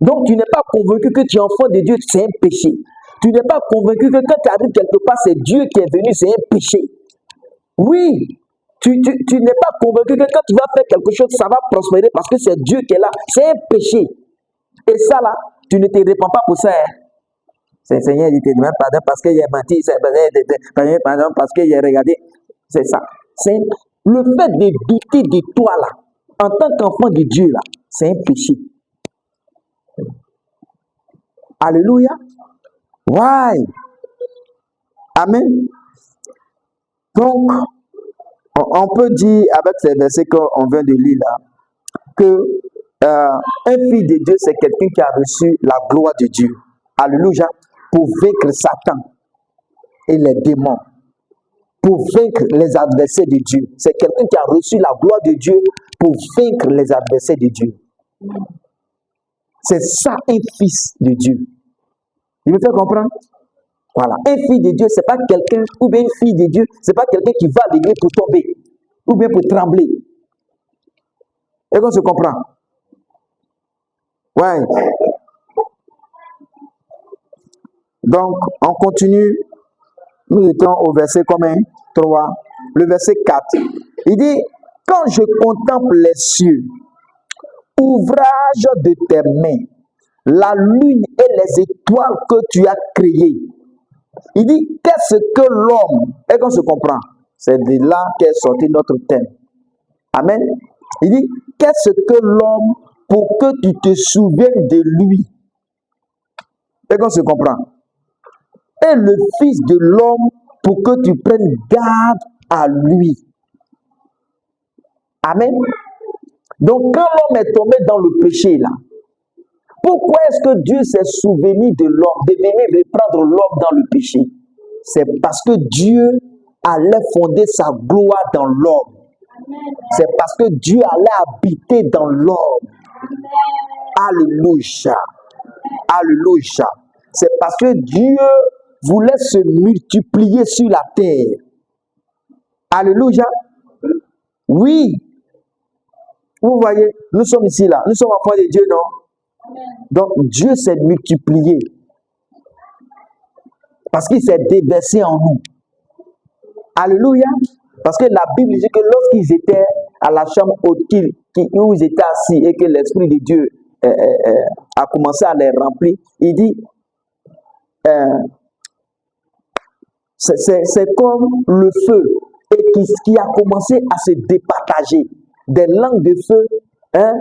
Donc, tu n'es pas convaincu que tu es enfant de Dieu, c'est un péché. Tu n'es pas convaincu que quand tu arrives quelque part, c'est Dieu qui est venu, c'est un péché. Oui, tu n'es pas convaincu que quand tu vas faire quelque chose, ça va prospérer parce que c'est Dieu qui est là. C'est un péché. Et ça, là, tu ne te répands pas pour ça. Hein? C'est Seigneur, il te demande pardon parce qu'il a menti, pardon parce qu'il a regardé. C'est ça. C'est le fait de douter de toi, là, en tant qu'enfant de Dieu, là, c'est un péché. Alléluia. Ouais. Amen. Donc, on peut dire avec ces versets qu'on vient de lire là, que un fils de Dieu, c'est quelqu'un qui a reçu la gloire de Dieu. Alléluia. Pour vaincre Satan et les démons. pour vaincre les adversaires de Dieu. C'est quelqu'un qui a reçu la gloire de Dieu pour vaincre les adversaires de Dieu. C'est ça un fils de Dieu. Il me fait comprendre? Voilà. Un fils de Dieu, ce n'est pas quelqu'un, ou bien une fille de Dieu, ce n'est pas quelqu'un qui va à l'église pour tomber, ou bien pour trembler. Est-ce qu'on se comprend? Ouais. Donc, on continue. Nous étions au verset combien? 3. Le verset 4. Il dit, quand je contemple les cieux, ouvrage de tes mains, la lune et les étoiles que tu as créées. Il dit, qu'est-ce que l'homme? Est-ce qu'on se comprend? C'est de là qu'est sorti notre thème. Amen. Il dit, qu'est-ce que l'homme pour que tu te souviennes de lui? Est-ce qu'on se comprend? Et le Fils de l'homme pour que tu prennes garde à lui. Amen. Donc, quand l'homme est tombé dans le péché, là, pourquoi est-ce que Dieu s'est souvenu de l'homme, de venir reprendre l'homme dans le péché? C'est parce que Dieu allait fonder sa gloire dans l'homme. C'est parce que Dieu allait habiter dans l'homme. Alléluia. Alléluia. C'est parce que Dieu voulait se multiplier sur la terre. Alléluia. Oui. Vous voyez, nous sommes ici là. Nous sommes enfants de Dieu, non? Donc Dieu s'est multiplié. Parce qu'il s'est déversé en nous. Alléluia. Parce que la Bible dit que lorsqu'ils étaient à la chambre haute, où ils étaient assis et que l'Esprit de Dieu a commencé à les remplir, il dit, c'est comme le feu et qui a commencé à se départager. Des langues de feu, hein,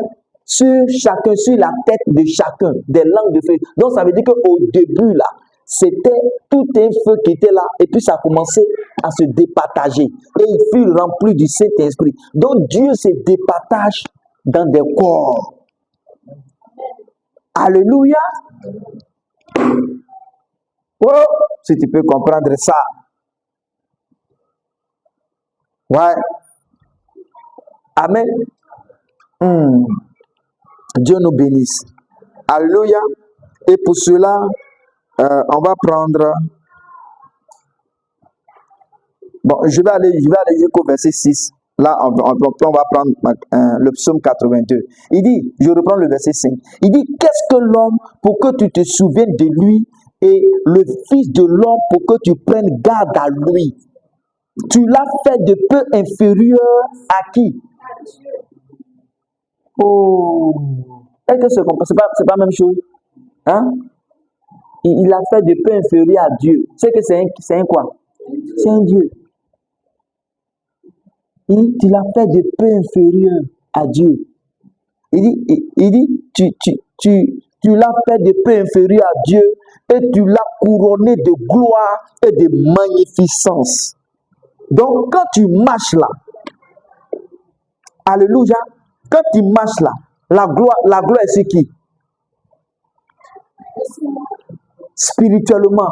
sur chacun, sur la tête de chacun, des langues de feu. Donc ça veut dire qu'au début là, c'était tout un feu qui était là, et puis ça a commencé à se départager. Et il fut rempli du Saint-Esprit. Donc Dieu se départage dans des corps. Alléluia. Oh, si tu peux comprendre ça. Ouais. Amen. Dieu nous bénisse. Alléluia. Et pour cela, on va prendre. Bon, je vais aller jusqu'au verset 6. Là, on va prendre le psaume 82. Il dit, je reprends le verset 5. Il dit, qu'est-ce que l'homme pour que tu te souviennes de lui et le Fils de l'homme pour que tu prennes garde à lui? Tu l'as fait de peu inférieur à qui? Oh, est-ce que c'est pas la même chose? Hein? Il a fait de peu inférieur à Dieu. C'est que c'est un quoi? C'est un Dieu. Tu l'as fait de peu inférieur à Dieu. Il dit tu l'as fait de peu inférieur à Dieu et tu l'as couronné de gloire et de magnificence. Donc, quand tu marches là, alléluia, quand tu marches là, la gloire est sur qui? Spirituellement.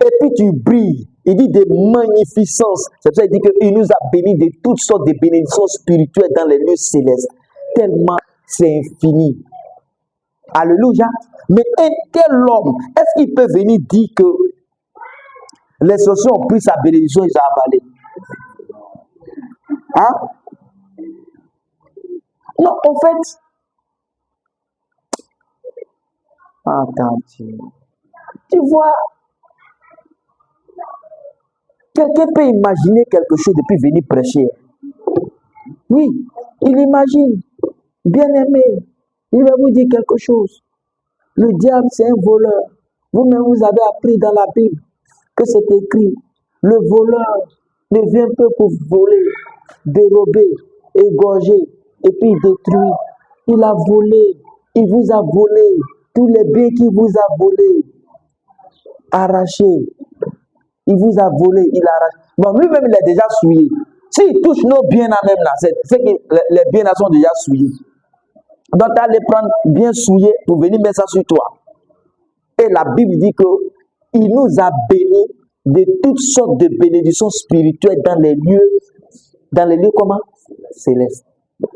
Et puis tu brilles. Il dit de magnificence. C'est pour ça qu'il dit qu'il nous a bénis de toutes sortes de bénédictions spirituelles dans les lieux célestes. Tellement c'est infini. Alléluia. Mais quel homme, est-ce qu'il peut venir dire que les sorciers ont pris sa bénédiction et ils ont avalé? Hein? Non, en fait, attends, tu vois, quelqu'un peut imaginer quelque chose et puis venir prêcher. Oui, il imagine, bien aimé, il va vous dire quelque chose. Le diable, c'est un voleur. Vous-même, vous avez appris dans la Bible que c'est écrit, le voleur ne vient que pour voler, dérober, égorger, et puis détruire. Il a volé, il vous a volé, tous les biens qu'il vous a volés, arraché. Il vous a volé, il a arraché. Bon, lui-même, il est déjà souillé. S'il touche nos biens là même là, c'est que les biens là sont déjà souillés. Donc, tu as les prendre bien souillés pour venir mettre ça sur toi. Et la Bible dit que il nous a bénis de toutes sortes de bénédictions spirituelles dans les lieux comment? Célestes.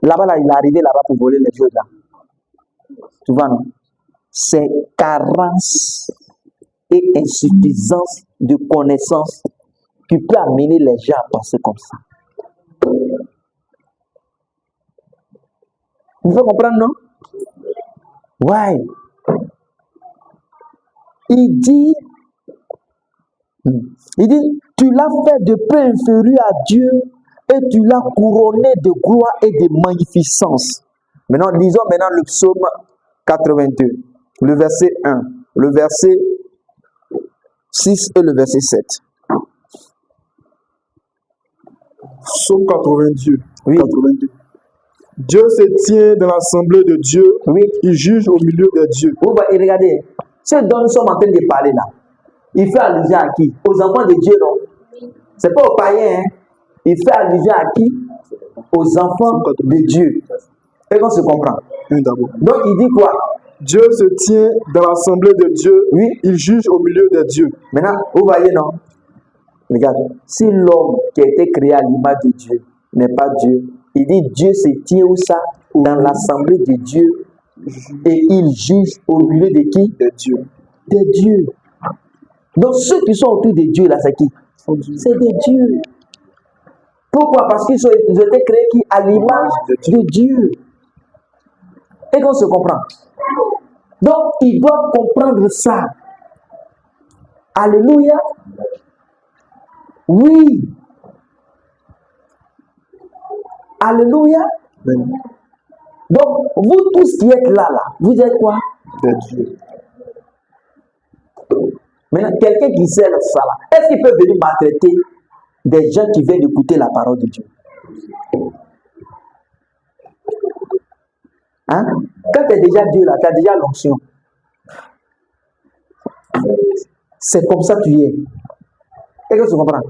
Là-bas, là, il est arrivé là-bas pour voler les choses là. Tu vois, non? C'est carence et insuffisance de connaissances qui peut amener les gens à penser comme ça. Vous pouvez comprendre, non? Ouais. Il dit, tu l'as fait de peu inférieur à Dieu et tu l'as couronné de gloire et de magnificence. Maintenant, lisons maintenant le psaume 82, le verset 1, le verset 6 et le verset 7. Psaume 82. Oui. 82. Dieu se tient dans l'assemblée de Dieu. Oui. Il juge au milieu des dieux. Vous voyez, regardez, ce dont nous sommes en train de parler là, il fait allusion à qui? Aux enfants de Dieu, non? C'est pas aux païens, hein? Il fait allusion à qui? Aux enfants de Dieu. Et qu'on se comprend. Oui, d'abord. Donc il dit quoi? Dieu se tient dans l'assemblée de Dieu. Oui. Il juge au milieu des dieux. Maintenant, vous voyez, non? Regarde, si l'homme qui a été créé à l'image de Dieu n'est pas Dieu, il dit Dieu se tient où ça? Dans l'assemblée de Dieu. Et il juge au milieu de qui? Des dieux. Des dieux. Donc ceux qui sont autour de Dieu là, c'est qui? C'est des dieux. Pourquoi? Parce qu'ils ont été créés qui? À l'image de Dieu. Et qu'on se comprend. Donc ils doivent comprendre ça. Alléluia. Oui. Alléluia. Amen. Donc, vous tous qui êtes là, vous êtes quoi? Des dieux. Maintenant, quelqu'un qui sait ça là, est-ce qu'il peut venir maltraiter des gens qui viennent écouter la parole de Dieu? Hein? Quand tu es déjà Dieu là, tu as déjà l'onction. C'est comme ça que tu es. Est-ce que tu comprends?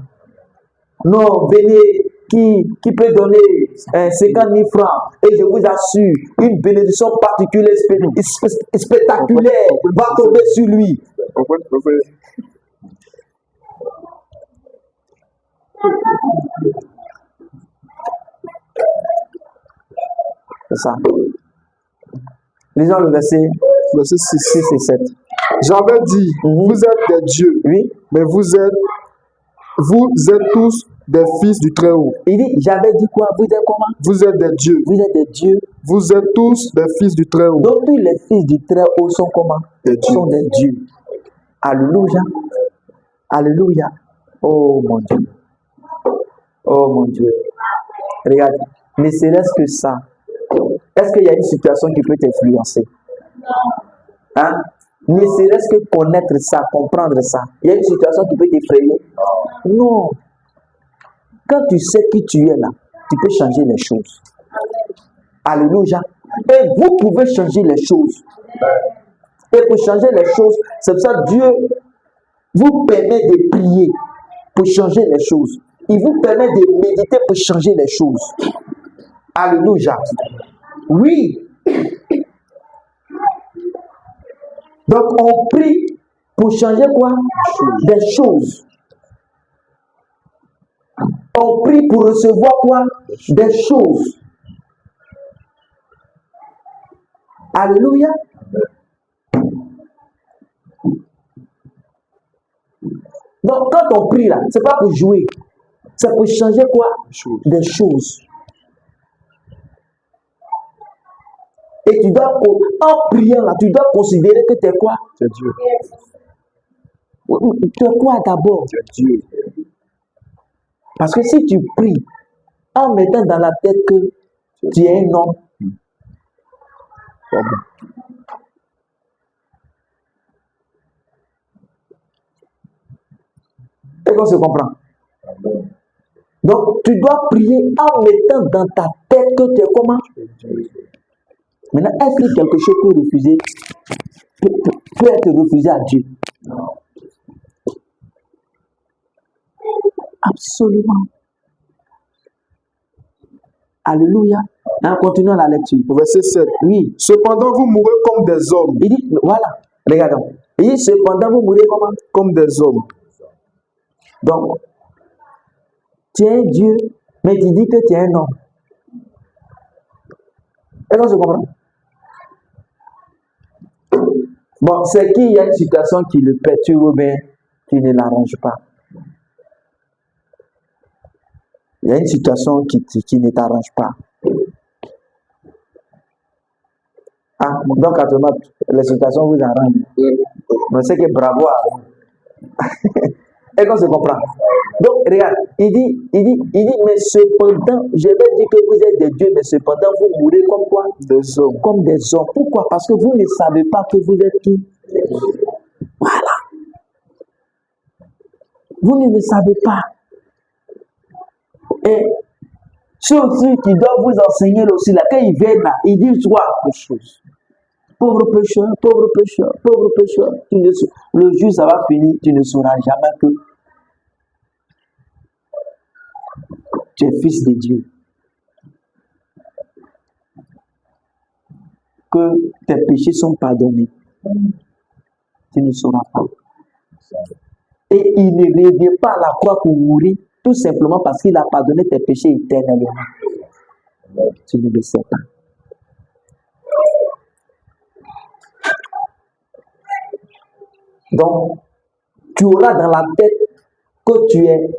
Non, venez, qui peut donner 50 000 francs, et je vous assure, une bénédiction particulière, spectaculaire, va tomber sur lui. C'est ça. Lisons le verset 6 et 7. J'avais dit, vous êtes des dieux, Oui. mais vous êtes tous des fils du Très-Haut. Il dit, j'avais dit quoi? Vous êtes comment? Vous êtes des dieux. Vous êtes des dieux. Vous êtes tous des fils du Très-Haut. Donc tous les fils du Très-Haut sont comment? Des dieux. Sont des dieux. Alléluia. Alléluia. Oh mon Dieu. Oh mon Dieu. Regarde, ne serait-ce que ça. Est-ce qu'il y a une situation qui peut t'influencer? Hein? Ne serait-ce que connaître ça, comprendre ça. Il y a une situation qui peut t'effrayer? Non. Quand tu sais qui tu es là, tu peux changer les choses. Alléluia. Et vous pouvez changer les choses. Et pour changer les choses, c'est pour ça que Dieu vous permet de prier pour changer les choses. Il vous permet de méditer pour changer les choses. Alléluia. Oui. Donc on prie pour changer quoi? Des choses. On prie pour recevoir quoi? Des choses. Alléluia. Donc quand on prie là, c'est pas pour jouer. C'est pour changer quoi? Des choses. Et tu dois, en priant là, tu dois considérer que tu es quoi? Tu es Dieu. Tu es quoi d'abord? Tu es Dieu. Parce que si tu pries en mettant dans la tête que tu es un homme, est-ce qu'on se comprend? Donc, tu dois prier en mettant dans ta tête que tu es comment? Maintenant, est-ce que quelque chose peut être refusé à Dieu? Absolument. Alléluia. Continuons la lecture. Verset 7. Oui. Cependant, vous mourrez comme des hommes. Il dit, voilà, regardons. Il dit, cependant, vous mourrez comment? Comme des hommes. Donc, tu es un Dieu, mais tu dis que tu es un homme. Est-ce qu'on se comprend? Bon, c'est qu'il y a une situation qui le perturbe ou bien qui ne l'arrange pas. Il y a une situation qui ne t'arrange pas. Ah, donc, à tout les situations vous arrangent. Mais c'est que bravo à vous. Est-ce qu'on se comprend? Donc, regarde, il dit, mais cependant, je vais dire que vous êtes des dieux, mais cependant, vous mourrez comme quoi? Des hommes. Comme des hommes. Pourquoi? Parce que vous ne savez pas que vous êtes qui? Voilà. Vous ne le savez pas. Et ceux aussi qui doivent vous enseigner aussi, là, quand ils viennent là, ils disent quoi? Des choses. Pauvre pécheur, pauvre pécheur, pauvre pécheur. Le jour, ça va finir, tu ne sauras jamais que tu es fils de Dieu. Que tes péchés sont pardonnés. Tu ne sauras pas. Et il ne revient pas à la croix pour mourir, tout simplement parce qu'il a pardonné tes péchés éternellement. Tu ne le sais pas. Donc, tu auras dans la tête que tu es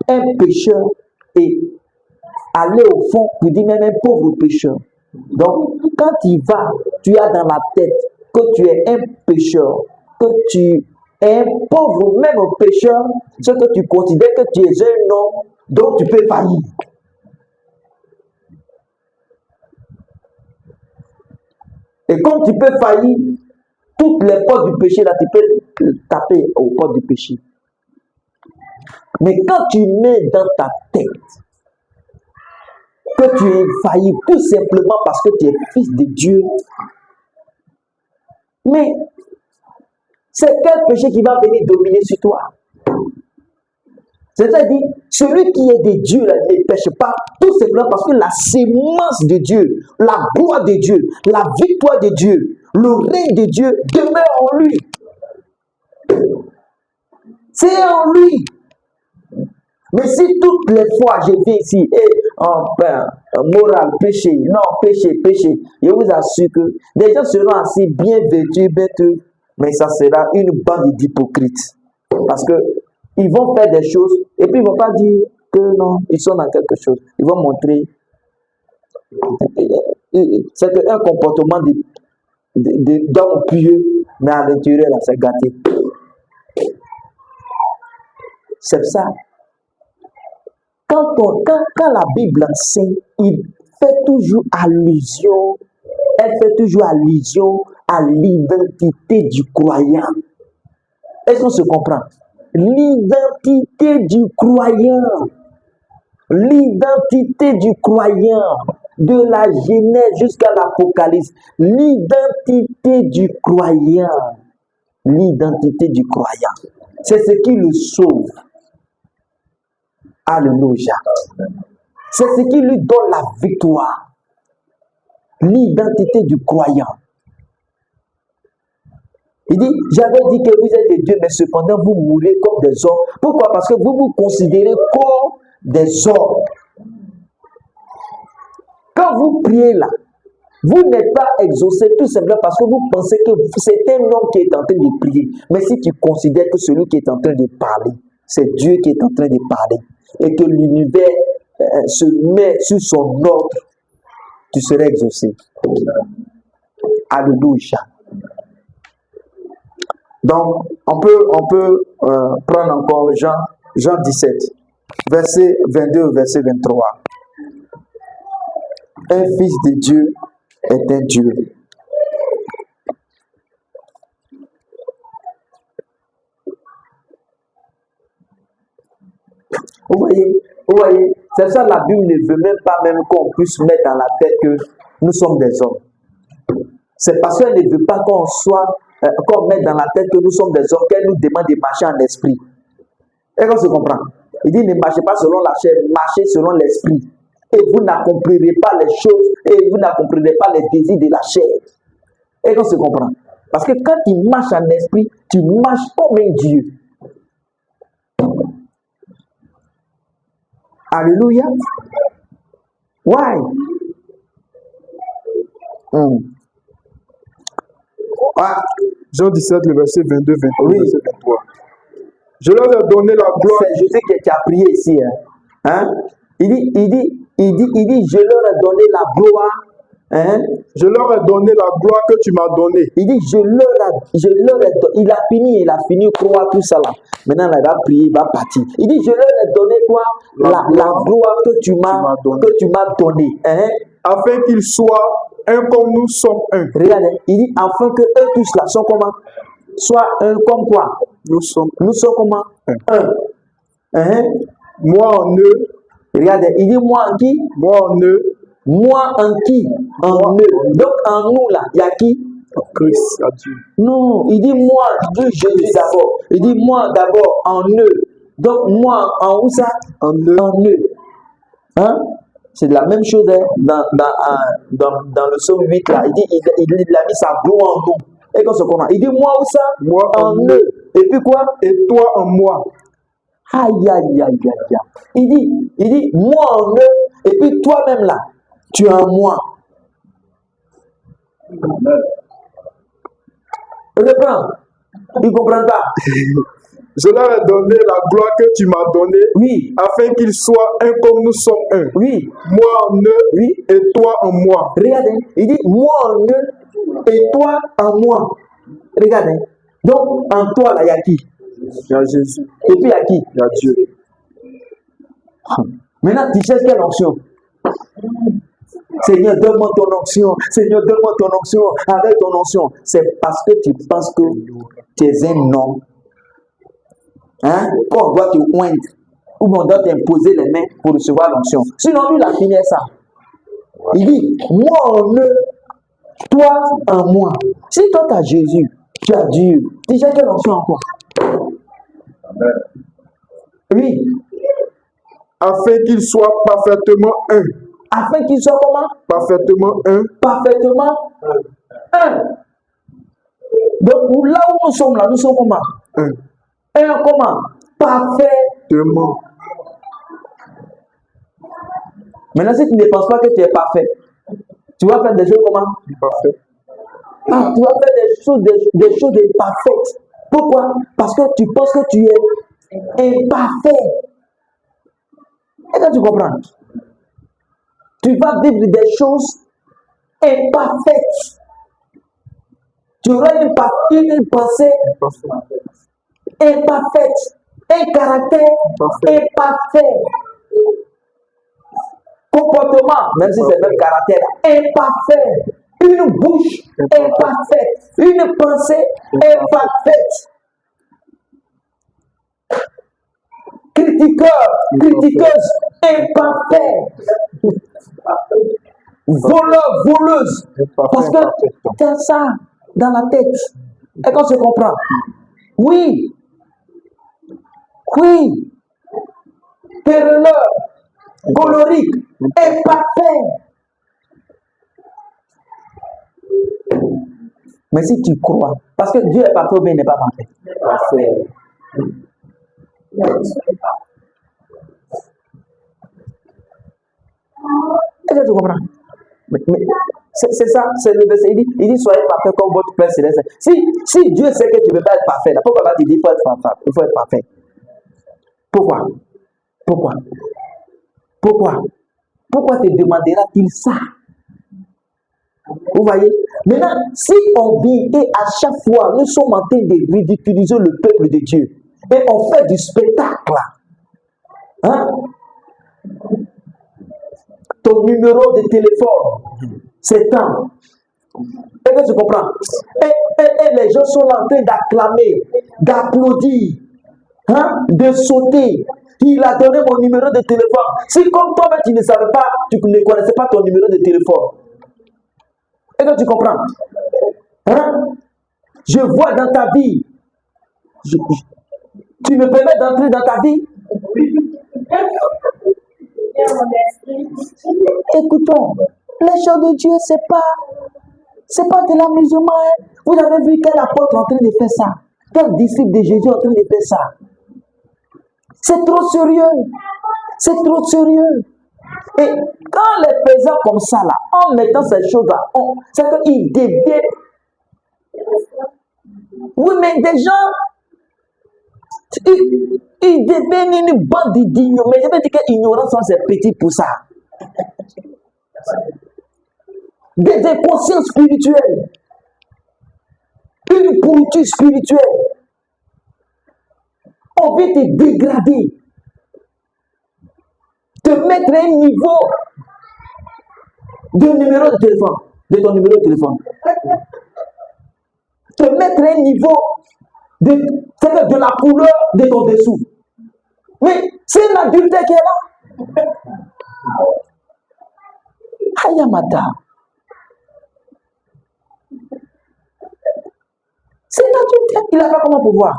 un pécheur et aller au fond pour dire même un pauvre pécheur. Donc, quand tu vas, tu as dans la tête que tu es un pécheur, que tu es un pauvre, même pécheur, ce que tu considères que tu es un homme, donc tu peux faillir. Et comme tu peux faillir, toutes les portes du péché, là, tu peux taper aux portes du péché. Mais quand tu mets dans ta tête que tu es failli tout simplement parce que tu es fils de Dieu, mais c'est quel péché qui va venir dominer sur toi? C'est-à-dire, celui qui est de Dieu là, ne pêche pas, tout simplement parce que la sémence de Dieu, la gloire de Dieu, la victoire de Dieu, le règne de Dieu demeure en lui. C'est en lui. Mais si toutes les fois je viens ici, morale, péché, non, péché, je vous assure que les gens seront assez bien vêtus, mais ça sera une bande d'hypocrites. Parce que ils vont faire des choses et puis ils ne vont pas dire que non, ils sont dans quelque chose. Ils vont montrer. C'est un comportement d'homme pieux, mais à l'intérieur, là, c'est gâté. C'est ça. Quand la Bible enseigne, il fait toujours allusion, elle fait toujours allusion à l'identité du croyant. Est-ce qu'on se comprend? L'identité du croyant. L'identité du croyant. De la Genèse jusqu'à l'Apocalypse. L'identité du croyant. L'identité du croyant. C'est ce qui le sauve. Alléluia. C'est ce qui lui donne la victoire. L'identité du croyant. Il dit, j'avais dit que vous êtes des dieux, mais cependant vous mourrez comme des hommes. Pourquoi? Parce que vous vous considérez comme des hommes. Quand vous priez là, vous n'êtes pas exaucé tout simplement parce que vous pensez que c'est un homme qui est en train de prier. Mais si tu considères que celui qui est en train de parler, c'est Dieu qui est en train de parler, et que l'univers se met sur son ordre, tu serais exaucé. Alléluia. Donc, on peut prendre encore Jean 17, verset 22, verset 23. Un fils de Dieu est un Dieu. Vous voyez, c'est ça, la Bible ne veut même pas même qu'on puisse mettre dans la tête que nous sommes des hommes. C'est parce qu'elle ne veut pas qu'on mette dans la tête que nous sommes des hommes, qu'elle nous demande de marcher en esprit. Est-ce qu'on se comprend? Il dit, ne marchez pas selon la chair, marchez selon l'esprit. Et vous n'accomplirez pas les choses, et vous n'accomplirez pas les désirs de la chair. Est-ce qu'on se comprend? Parce que quand tu marches en esprit, tu marches comme un Dieu. Alléluia. Why? Ah, Jean 17, le verset 22, 23, Oui. verset 23. Je leur ai donné la gloire. c'est Jésus qui a prié ici. Hein? Il dit, je leur ai donné la gloire. Hein? Je leur ai donné la gloire que tu m'as donnée. Il dit, il a fini, croire tout ça là. Maintenant, il va prier, il va partir. Il dit, je leur ai donné quoi? La gloire que tu m'as donnée. Hein? Afin qu'ils soient un comme nous sommes un. Regardez, il dit, afin que eux tous là sont comment? Soit un comme quoi? Nous sommes Nous sommes comment? Un. Hein? moi en eux, Regardez, il dit, moi en qui? moi en eux, Moi en qui? En eux. Donc en nous là, il y a qui? Christ à Dieu. Non, il dit moi, Dieu Jésus d'abord. Il dit moi d'abord en eux. Donc moi en où ça? En eux, En eux. Hein? C'est la même chose hein, dans le psaume 8 là. Il dit il a mis sa gloire en nous. Et qu'on se comprend. Il dit moi où ça? moi En eux. Et puis quoi? et toi en moi. Aïe, aïe, aïe, aïe, aïe. Il dit moi en eux. Et puis toi-même là, tu es en moi. Reprends. Il ne comprend pas. Je leur ai donné la gloire que tu m'as donnée, Oui, afin qu'ils soient un comme nous sommes un. oui, Moi en eux oui. et toi en moi. Regardez, il dit moi en eux et toi en moi. Regardez. Donc en toi là, il y a qui? Il y a Jésus, Et puis il y a qui? il y a Dieu. Maintenant, tu cherches quelle onction? Seigneur, donne-moi ton onction. Seigneur, donne-moi ton onction. Avec ton onction. C'est parce que tu penses que tu es un homme. Hein? Qu'on doit te oindre. Ou on doit t'imposer les mains pour recevoir l'onction. Sinon, lui, il a fini ça. Il dit, moi en eux, toi en moi. Si toi, tu as Jésus, tu as Dieu, tu cherches quelle onction encore? Oui. Afin qu'ils soient parfaitement un. Afin qu'ils soient comment? Parfaitement un. Parfaitement un. Donc là où nous sommes là, nous sommes comment? Un. Un comment? Parfaitement. Maintenant, si tu ne penses pas que tu es parfait, tu vas faire des choses comment? Parfait. Ah, tu vas faire des choses imparfaites. Pourquoi? Parce que tu penses que tu es imparfait. Est-ce que tu comprends? Tu vas vivre des choses imparfaites. Tu auras une pensée imparfaite, un caractère imparfait, comportement, même si c'est le même caractère, imparfait, une bouche imparfaite, une pensée imparfaite. Critiqueuse, imparfait, voleur, voleuse, parce que tu as ça dans la tête. Est-ce qu'on se comprend? Oui, querelleur, colorique, imparfait. Mais si tu crois, parce que Dieu est parfait ou bien il n'est pas parfait? Parfait. Est-ce que tu comprends? Mais c'est ça, c'est le verset. Il dit soyez parfait comme votre Père céleste. Si Dieu sait que tu ne veux pas être parfait, là, pourquoi il va te dire il faut être parfait? Pourquoi te demandera-t-il ça? Vous voyez? Maintenant, si on vit et à chaque fois nous sommes en train de ridiculiser le peuple de Dieu et on fait du spectacle, hein? Ton numéro de téléphone, c'est tant. Est-ce que tu comprends? Et les gens sont en train d'acclamer, d'applaudir, hein? De sauter. Il a donné mon numéro de téléphone. Si comme toi, tu ne savais pas, tu ne connaissais pas ton numéro de téléphone. Est-ce que tu comprends? Hein? Je vois dans ta vie. Tu me permets d'entrer dans ta vie? Écoutons, les choses de Dieu, c'est pas de l'amusement. Hein? Vous avez vu quel apôtre est en train de faire ça? Quel disciple de Jésus est en train de faire ça? C'est trop sérieux. C'est trop sérieux. Et quand les faisant comme ça, là, en mettant ces choses-là, c'est qu'ils deviennent. Oui, mais des gens, ils deviennent une bande d'ignorants. Mais je veux dire que l'ignorance sont ces petits pour ça. Des inconscients spirituels. Une pourriture spirituelle. On veut te dégrader. Te mettre à un niveau de numéro de téléphone, de ton numéro de téléphone. Te mettre à un niveau de la couleur de ton dessous. Mais c'est une adultère qui est là. Ayamata. C'est une adultère. Il n'a pas comment pouvoir.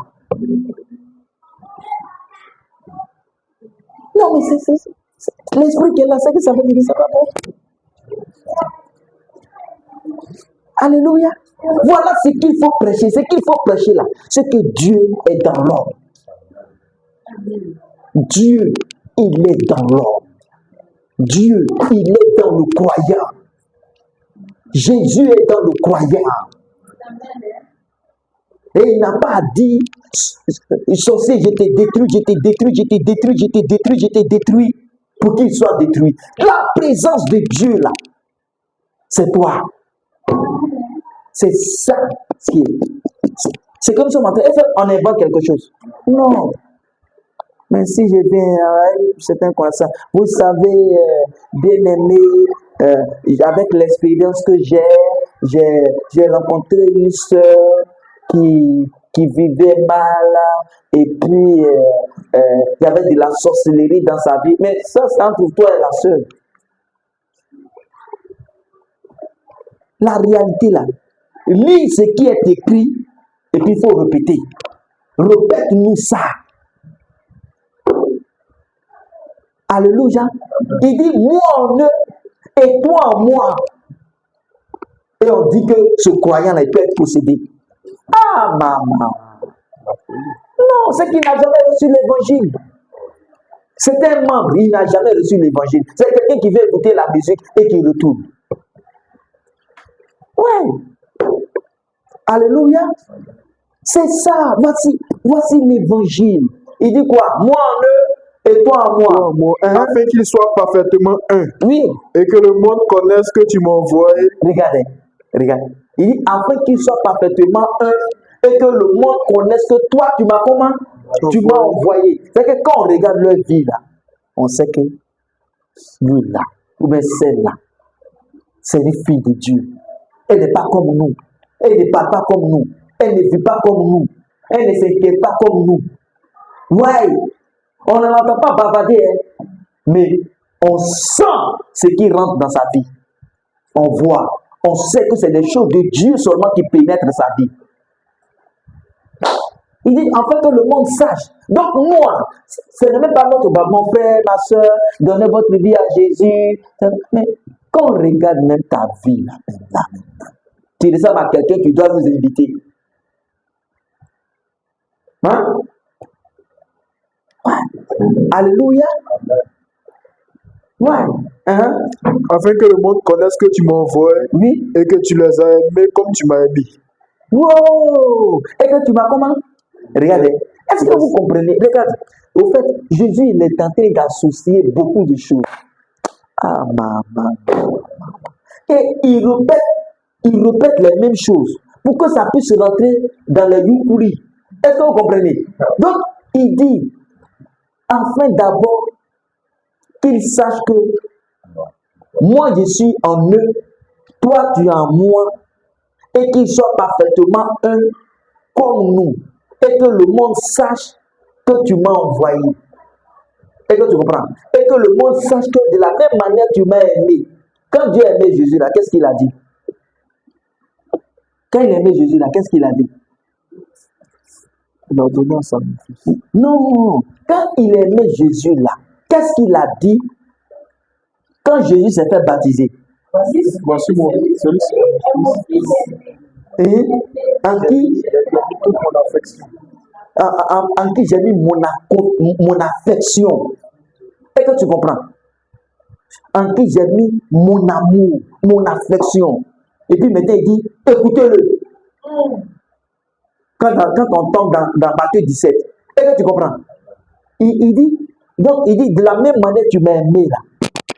Non, mais c'est l'esprit qui est là, c'est que ça veut dire que c'est pas bon. Alléluia. Voilà ce qu'il faut prêcher. Ce qu'il faut prêcher là, c'est que Dieu est dans l'homme. Dieu, il est dans l'homme. Dieu, il est dans le croyant. Jésus est dans le croyant. Et il n'a pas dit, sorcier, je t'ai détruit, je t'ai détruit, je t'ai détruit, je t'ai détruit, je t'ai détruit, pour qu'il soit détruit. La présence de Dieu là, c'est toi. C'est ça ce qui est. C'est comme ça, on invente quelque chose. Non. Mais si je viens, c'est un croissant. Vous savez, bien aimé, avec l'expérience que j'ai rencontré une soeur qui vivait mal, et puis il y avait de la sorcellerie dans sa vie. Mais ça, c'est entre toi et la soeur. La réalité là, lis ce qui est écrit, et puis il faut répéter. Répète-nous ça. Alléluia. Il dit, moi en eux et toi en moi. Et on dit que ce croyant-là, il peut être possédé. Ah, maman. Non, c'est qu'il n'a jamais reçu l'évangile. C'est un membre, il n'a jamais reçu l'évangile. C'est quelqu'un qui veut écouter la musique et qui retourne. Ouais. Alléluia. C'est ça. Voici l'évangile. Il dit quoi? Moi en eux et toi en moi. Afin qu'ils soient parfaitement un. Oui. Et que le monde connaisse que tu m'as envoyé. Regardez. Il dit afin qu'ils soient parfaitement un et que le monde connaisse que toi, tu m'as comment? Tu m'as envoyé. C'est que quand on regarde leur vie là, on sait que lui là, ou bien celle-là, c'est une fille de Dieu. Elle n'est pas comme nous. Elle ne parle pas comme nous. Elle ne vit pas comme nous. Elle ne s'inquiète pas comme nous. Ouais, on ne l'entend pas bavarder, hein, mais on sent ce qui rentre dans sa vie. On voit, on sait que c'est des choses de Dieu seulement qui pénètrent sa vie. Il dit, afin que le monde sache. Donc moi, ce n'est même pas notre mon frère, ma soeur, donnez votre vie à Jésus. Mais quand on regarde même ta vie, là, maintenant, tu ressembles à quelqu'un qui doit vous inviter. Hein? Ouais. Alléluia. Ouais. Hein? Afin que le monde connaisse que tu m'as envoyé, Oui. Et que tu les as aimés comme tu m'as aimé. Wow! Et que tu m'as comment? Regardez. Est-ce que vous comprenez? Regardez. Au fait, Jésus, il est en train d'associer beaucoup de choses. Ah, maman. Et il répète les mêmes choses pour que ça puisse rentrer dans le youpuri. Est-ce que vous comprenez? Donc, il dit, afin d'abord qu'ils sachent que moi je suis en eux, toi tu es en moi, et qu'ils soient parfaitement un comme nous, et que le monde sache que tu m'as envoyé. Et que tu comprends? Et que le monde sache que de la même manière tu m'as aimé. Quand Dieu aimait Jésus là, qu'est-ce qu'il a dit? Quand il aimait Jésus là, qu'est-ce qu'il a dit? Il a donné à sa fils. Non, quand il aimait Jésus là, qu'est-ce qu'il a dit quand Jésus s'est fait baptiser? Voici mon fils. Et en qui? Toute mon affection. En qui j'ai mis mon affection. Est-ce que tu comprends? En qui j'ai mis mon amour, mon affection. Et puis maintenant, il dit, écoutez-le. Quand on tombe dans Matthieu 17, est-ce que tu comprends? Il dit, donc il dit, de la même manière que tu m'as aimé là,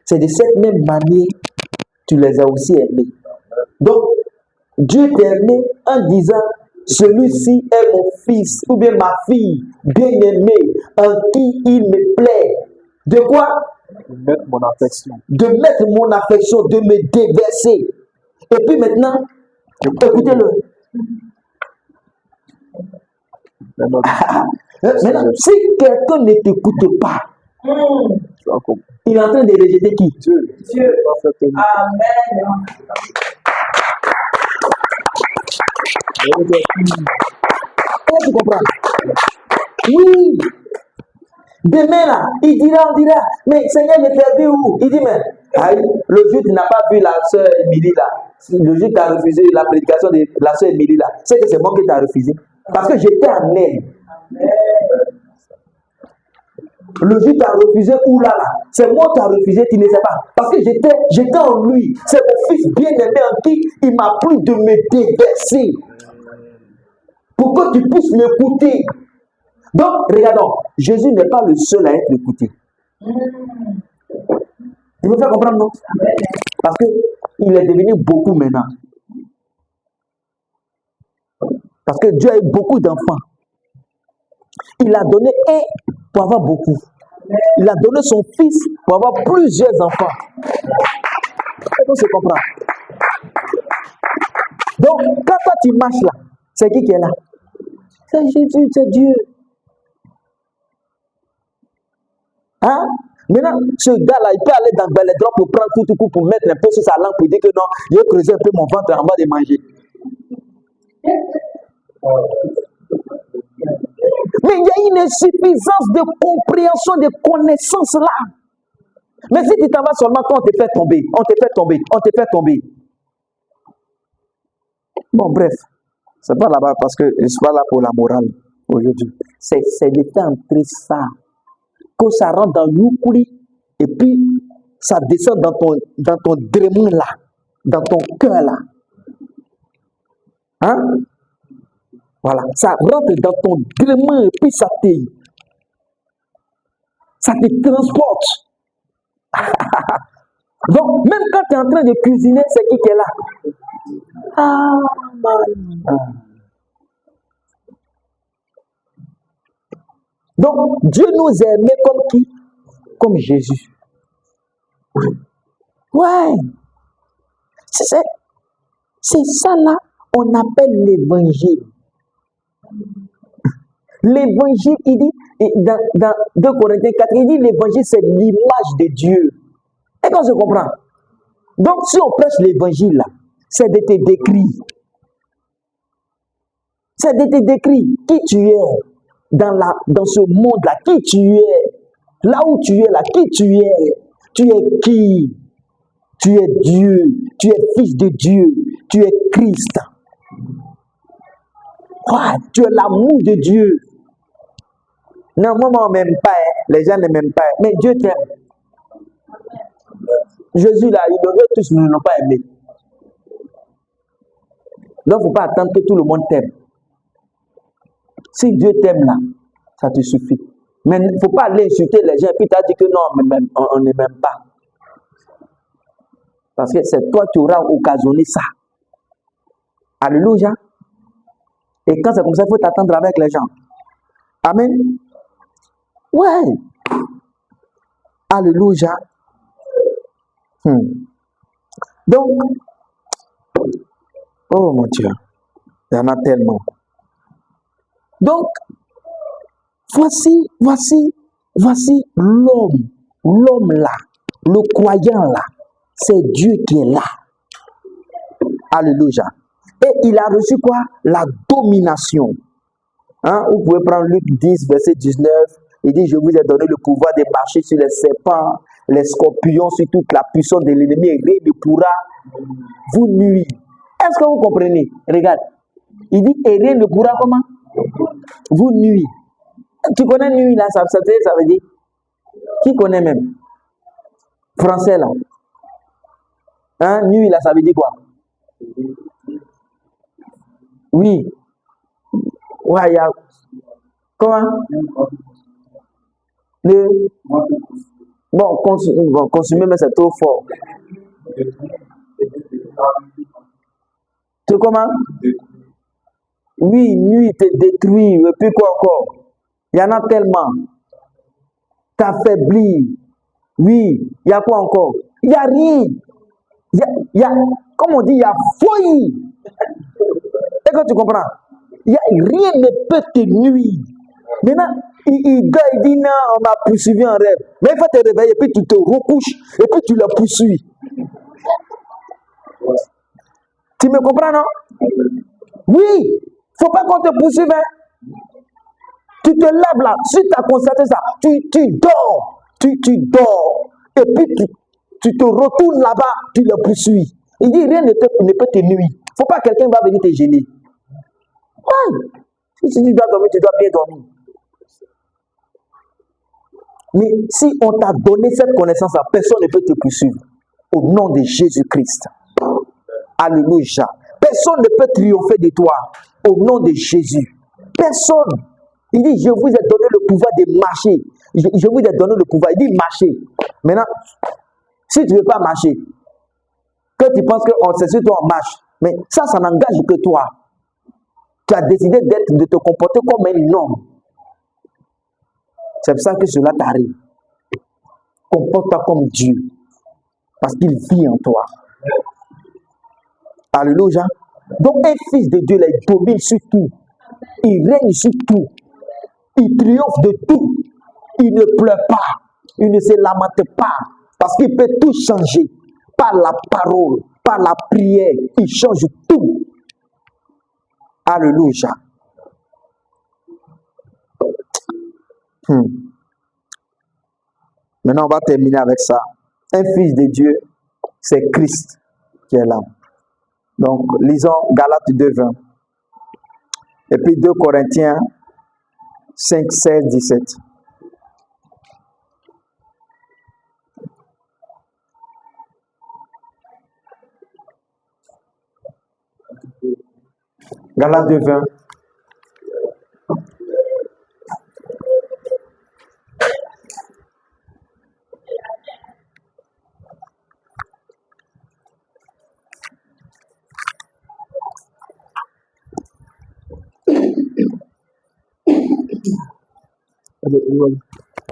c'est de cette même manière tu les as aussi aimés. Donc, Dieu t'a aimé en disant, celui-ci est mon fils ou bien ma fille bien-aimée en qui il me plaît. De quoi? De mettre mon affection. De mettre mon affection, de me déverser. Et puis maintenant, écoutez-le. Maintenant, si quelqu'un ne t'écoute pas, il est en train de rejeter qui? Dieu. Amen. Tu comprends? Oui. Demain là, on dira, mais Seigneur, je t'ai vu où? Il dit, mais aïe, le jour tu n'as pas vu la sœur Émilie là. Le jour tu as refusé la prédication de la sœur Émilie là. C'est que c'est moi qui t'ai refusé. Parce que j'étais en elle. Le jour tu as refusé où là, c'est moi qui t'ai refusé, tu ne sais pas. Parce que j'étais en lui. C'est mon fils bien-aimé en qui il m'a plu de me déverser. Pour que tu puisses m'écouter. Donc, regardons, Jésus n'est pas le seul à être écouté. Il me fait comprendre, non? Parce qu'il est devenu beaucoup maintenant. Parce que Dieu a eu beaucoup d'enfants. Il a donné un pour avoir beaucoup. Il a donné son fils pour avoir plusieurs enfants. Et donc, c'est comprendre. Donc, quand toi tu marches là, c'est qui est là? C'est Jésus, c'est Dieu. Hein? Maintenant, ce gars-là, il peut aller dans les drops pour prendre tout pour mettre un peu sur sa langue pour dire que non, il a creusé un peu mon ventre avant de manger. Mais il y a une insuffisance de compréhension, de connaissance là. Mais si tu t'en vas seulement quand on te fait tomber. Bon, bref, c'est pas là-bas parce que je suis pas là pour la morale aujourd'hui. C'est de faire entrer ça. Que ça rentre dans l'oukuri et puis ça descend dans ton démon là, dans ton cœur là. Hein? Voilà, ça rentre dans ton démon et puis ça te transporte. Donc, même quand tu es en train de cuisiner, c'est qui est là? Ah, man. Donc, Dieu nous a aimés comme qui? Comme Jésus. Ouais. C'est ça là, on appelle l'évangile. L'évangile, il dit, dans 2 Corinthiens 4, il dit l'évangile, c'est l'image de Dieu. Et quand je comprends? Donc, si on prêche l'évangile là, c'est de te décrire. C'est de te décrire qui tu es. Dans ce monde-là, qui tu es, là où tu es là, qui tu es qui? Tu es Dieu, tu es fils de Dieu, tu es Christ. Ouais, tu es l'amour de Dieu. Non, moi, on ne m'aime pas, hein. Les gens ne m'aiment pas, mais Dieu t'aime. Jésus, là, il devrait tous ne l'ont pas aimé. Donc, il ne faut pas attendre que tout le monde t'aime. Si Dieu t'aime là, ça te suffit. Mais il ne faut pas aller insulter les gens et puis tu as dit que non, on ne m'aime pas. Parce que c'est toi qui auras occasionné ça. Alléluia. Et quand c'est comme ça, il faut t'attendre avec les gens. Amen. Ouais. Alléluia. Donc, oh mon Dieu, il y en a tellement. Donc, voici l'homme là, le croyant là, c'est Dieu qui est là. Alléluia. Et il a reçu quoi? La domination. Hein? Vous pouvez prendre Luc 10, verset 19. Il dit, je vous ai donné le pouvoir de marcher sur les serpents, les scorpions, sur toute la puissance de l'ennemi, et rien ne pourra vous nuire. Est-ce que vous comprenez? Regarde. Il dit, et rien ne pourra comment? Vous nuire. Tu connais nuire là, ça veut dire? Qui connaît même? Français là. Hein? Nuit là, ça veut dire quoi? Oui. Ouais, il y a. Comment? Bon, consommer, mais c'est trop fort. C'est comment? Oui, nuit te détruit. Et puis quoi encore? Il y en a tellement. T'affaiblir. Oui. Il y a quoi encore? Il n'y a rien. Il y a, comme on dit, il y a folie. Est-ce que tu comprends? Rien ne peut te nuire. Maintenant, il dit non, on m'a poursuivi en rêve. Mais il faut te réveiller, et puis tu te recouches, et puis tu le poursuis. Tu me comprends, non? Oui, il ne faut pas qu'on te poursuive. Hein? Tu te lèves là, si tu as constaté ça, tu dors. Tu dors, et puis tu te retournes là-bas, tu le poursuis. Il dit rien ne peut te nuire. Il ne faut pas que quelqu'un va venir te gêner. Ouais. Si tu dois dormir, tu dois bien dormir. Mais si on t'a donné cette connaissance, personne ne peut te poursuivre. Au nom de Jésus-Christ. Alléluia. Personne ne peut triompher de toi. Au nom de Jésus. Personne. Il dit, je vous ai donné le pouvoir de marcher. Je vous ai donné le pouvoir. Il dit, marcher. Maintenant, si tu ne veux pas marcher, que tu penses que c'est sur toi on marche, mais ça n'engage que toi. Tu as décidé de te comporter comme un homme. C'est pour ça que cela t'arrive. Comporte-toi comme Dieu. Parce qu'il vit en toi. Alléluia. Donc un fils de Dieu, là, il domine sur tout. Il règne sur tout. Il triomphe de tout. Il ne pleure pas. Il ne se lamente pas. Parce qu'il peut tout changer. Par la parole, par la prière. Il change tout. Alléluia. Maintenant, on va terminer avec ça. Un fils de Dieu, c'est Christ qui est là. Donc, lisons Galates 2:20. Et puis 2 Corinthiens 5, 16, 17. Galates 2:20.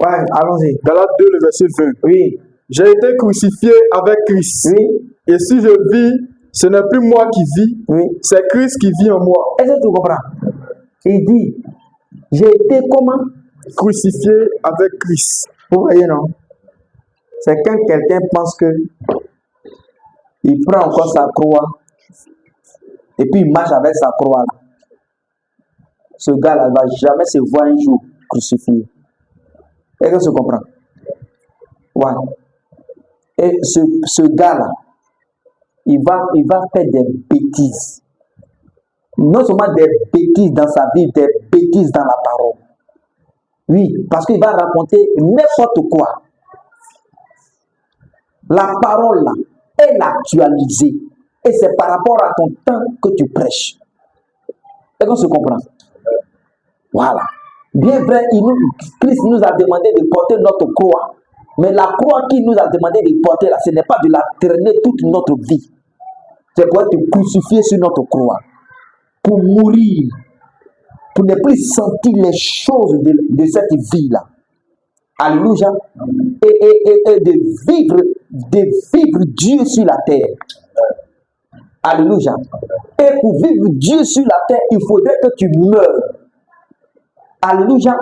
Ouais, allons-y. Galates 2, le verset 20. Oui. J'ai été crucifié avec Christ. Oui. Et si je vis, ce n'est plus moi qui vis, Oui. c'est Christ qui vit en moi. Est-ce que tu comprends? Il dit, j'ai été comment? Crucifié avec Christ. Vous voyez, non? C'est quand quelqu'un pense que il prend encore sa croix et puis il marche avec sa croix là. Ce gars-là ne va jamais se voir un jour crucifié. Est-ce que tu comprends? Ouais. Et ce gars-là, il va faire des bêtises. Non seulement des bêtises dans sa vie, des bêtises dans la parole. Oui, parce qu'il va raconter n'importe quoi. La parole là est actualisée. Et c'est par rapport à ton temps que tu prêches. Est-ce qu'on se comprend? Voilà. Bien vrai, Christ nous a demandé de porter notre croix. Mais la croix qu'il nous a demandé de porter là, ce n'est pas de la traîner toute notre vie. C'est pour être crucifié sur notre croix. Pour mourir. Pour ne plus sentir les choses de cette vie-là. Alléluia. Et de vivre Dieu sur la terre. Alléluia. Et pour vivre Dieu sur la terre, il faudrait que tu meurs. Alléluia.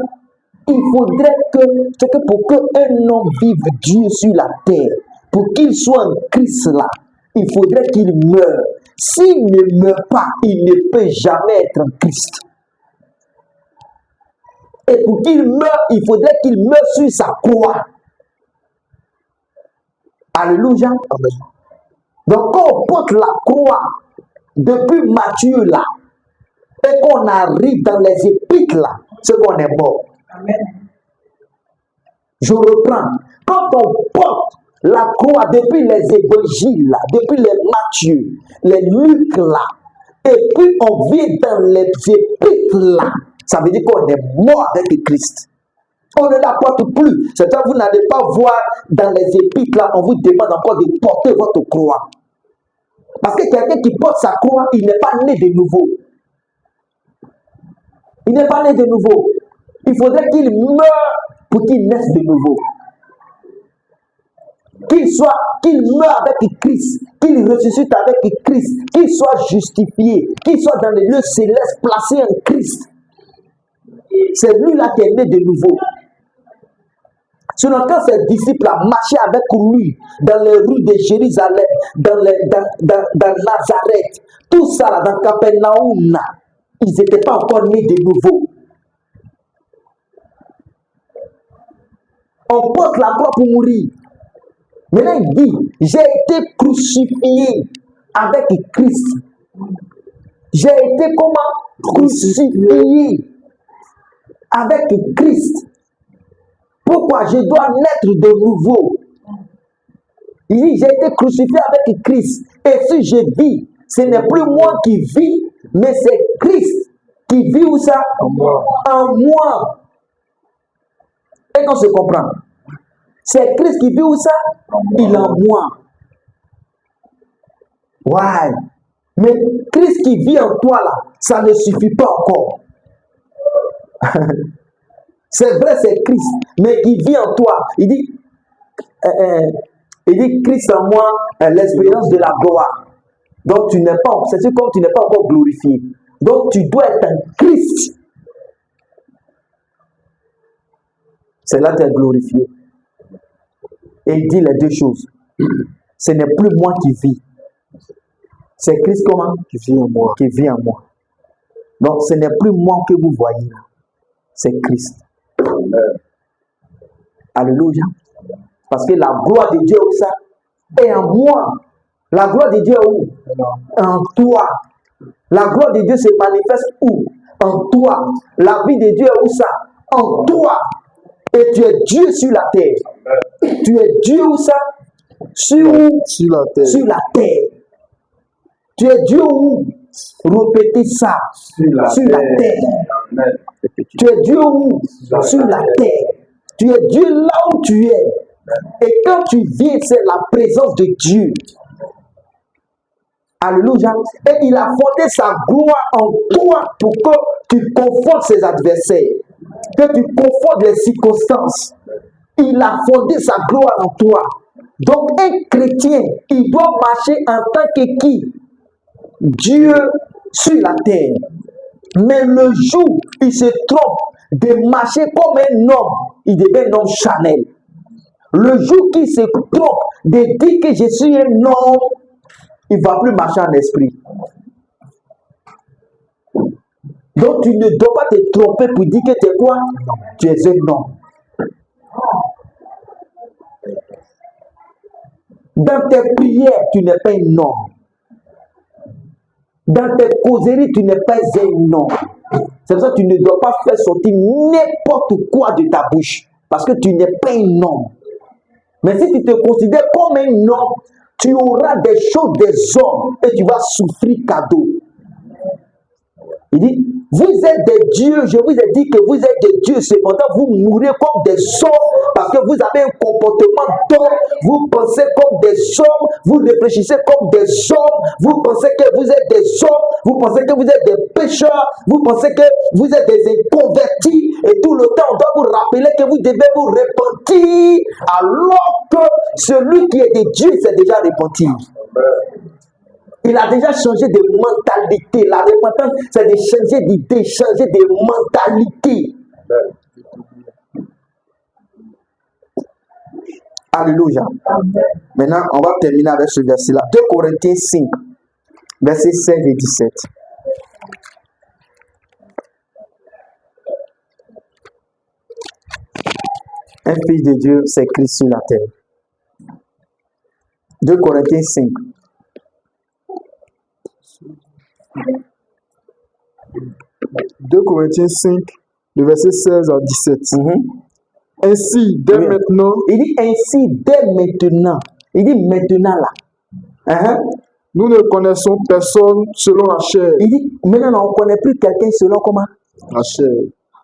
Il faudrait que pour qu'un homme vive Dieu sur la terre, pour qu'il soit en Christ là, il faudrait qu'il meure. S'il ne meurt pas, il ne peut jamais être en Christ. Et pour qu'il meure, il faudrait qu'il meure sur sa croix. Alléluia. Amen. Donc quand on porte la croix depuis Matthieu là, et qu'on arrive dans les épîtres là, c'est qu'on est mort. Amen. Je reprends. Quand on porte la croix depuis les évangiles, depuis les Matthieu, les Luc là, et puis on vient dans les épîtres là, ça veut dire qu'on est mort avec Christ. On ne la porte plus. C'est-à-dire vous n'allez pas voir dans les épîtres là, on vous demande encore de porter votre croix. Parce que quelqu'un qui porte sa croix, il n'est pas né de nouveau. Il n'est pas né de nouveau. Il faudrait qu'il meure pour qu'il naisse de nouveau. Qu'il meure avec Christ, qu'il ressuscite avec Christ, qu'il soit justifié, qu'il soit dans les lieux célestes, placé en Christ. C'est lui-là qui est né de nouveau. Sinon, quand ses disciples marchaient avec lui dans les rues de Jérusalem, dans Nazareth, tout ça là, dans Capernaum, ils n'étaient pas encore nés de nouveau. On porte la croix pour mourir. Maintenant, il dit, j'ai été crucifié avec Christ. J'ai été comment? Crucifié avec Christ. Pourquoi je dois naître de nouveau? Il dit, j'ai été crucifié avec Christ. Et si je vis, ce n'est plus moi qui vis, mais c'est Christ qui vit où ça? En moi. En moi. Et qu'on se comprend. C'est Christ qui vit où ça? Il est en moi. Ouais. Mais Christ qui vit en toi là, ça ne suffit pas encore. C'est vrai, c'est Christ, mais qui vit en toi. Il dit Christ en moi, l'expérience de la gloire. Donc tu n'es pas, c'est comme tu n'es pas encore glorifié. Donc tu dois être un Christ. C'est là que tu es glorifié. Et il dit les deux choses. Ce n'est plus moi qui vis. C'est Christ comment? Qui vit en moi. Qui vit en moi. Donc ce n'est plus moi que vous voyez là. C'est Christ. Alléluia. Parce que la gloire de Dieu où ça est en moi. La gloire de Dieu est où? En toi. La gloire de Dieu se manifeste où? En toi. La vie de Dieu est où ça? En toi. Et tu es Dieu sur la terre. Tu es Dieu où ça? Sur la terre. Sur la terre. Tu es Dieu où? Répétez ça. Sur la terre. Tu es Dieu où? Sur la terre. Tu es Dieu là où tu es. Et quand tu viens, c'est la présence de Dieu. Alléluia. Et il a fondé sa gloire en toi pour que tu confondes ses adversaires. Que tu confondes les circonstances. Il a fondé sa gloire en toi. Donc un chrétien, il doit marcher en tant que qui? Dieu sur la terre. Mais le jour où il se trompe de marcher comme un homme, il devient un homme charnel. Le jour qu'il se trompe de dire que je suis un homme, il ne va plus marcher en esprit. Donc tu ne dois pas te tromper pour dire que tu es quoi? Tu es un homme. Dans tes prières, tu n'es pas un homme. Dans tes causeries, tu n'es pas un homme. C'est pour ça que tu ne dois pas faire sortir n'importe quoi de ta bouche. Parce que tu n'es pas un homme. Mais si tu te considères comme un homme, tu auras des choses des hommes et tu vas souffrir cadeau. Il dit, vous êtes des dieux, je vous ai dit que vous êtes des dieux, cependant vous mourrez comme des hommes parce que vous avez un comportement d'homme, vous pensez comme des hommes, vous réfléchissez comme des hommes, vous pensez que vous êtes des hommes, vous pensez que vous êtes des pécheurs, vous pensez que vous êtes des inconvertis et tout le temps on doit vous rappeler que vous devez vous repentir alors que celui qui est de Dieu s'est déjà repenti. Il a déjà changé de mentalité. La repentance, c'est de changer d'idée, changer de mentalité. Alléluia. Maintenant, on va terminer avec ce verset-là. 2 Corinthiens 5, versets 16 et 17. Un fils de Dieu s'est Christ sur la terre. 2 Corinthiens 5. 2 Corinthiens 5, le verset 16 à 17. Ainsi, dès Oui. maintenant, Il dit ainsi dès maintenant. Il dit maintenant là. Hein? nous ne connaissons personne selon la chair. Il dit maintenant on ne connaît plus quelqu'un selon comment. La chair.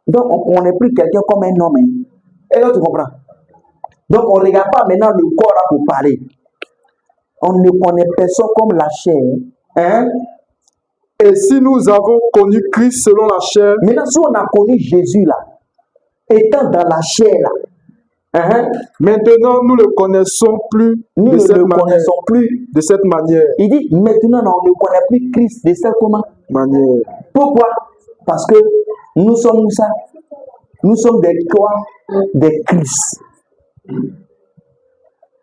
Donc on ne connaît plus quelqu'un comme un homme. Hein. Et là tu comprends. Donc on ne regarde pas maintenant le corps là pour parler. On ne connaît personne comme la chair. Hein? Et si nous avons connu Christ selon la chair, Maintenant si on a connu Jésus là, étant dans la chair là, hein? maintenant nous ne le connaissons plus Nous de ne cette le manière. connaissons plus. De cette manière. Il dit maintenant on ne connaît plus Christ de cette comment. manière. Pourquoi? Parce que nous sommes où ça? Nous sommes des quoi? Des Christ.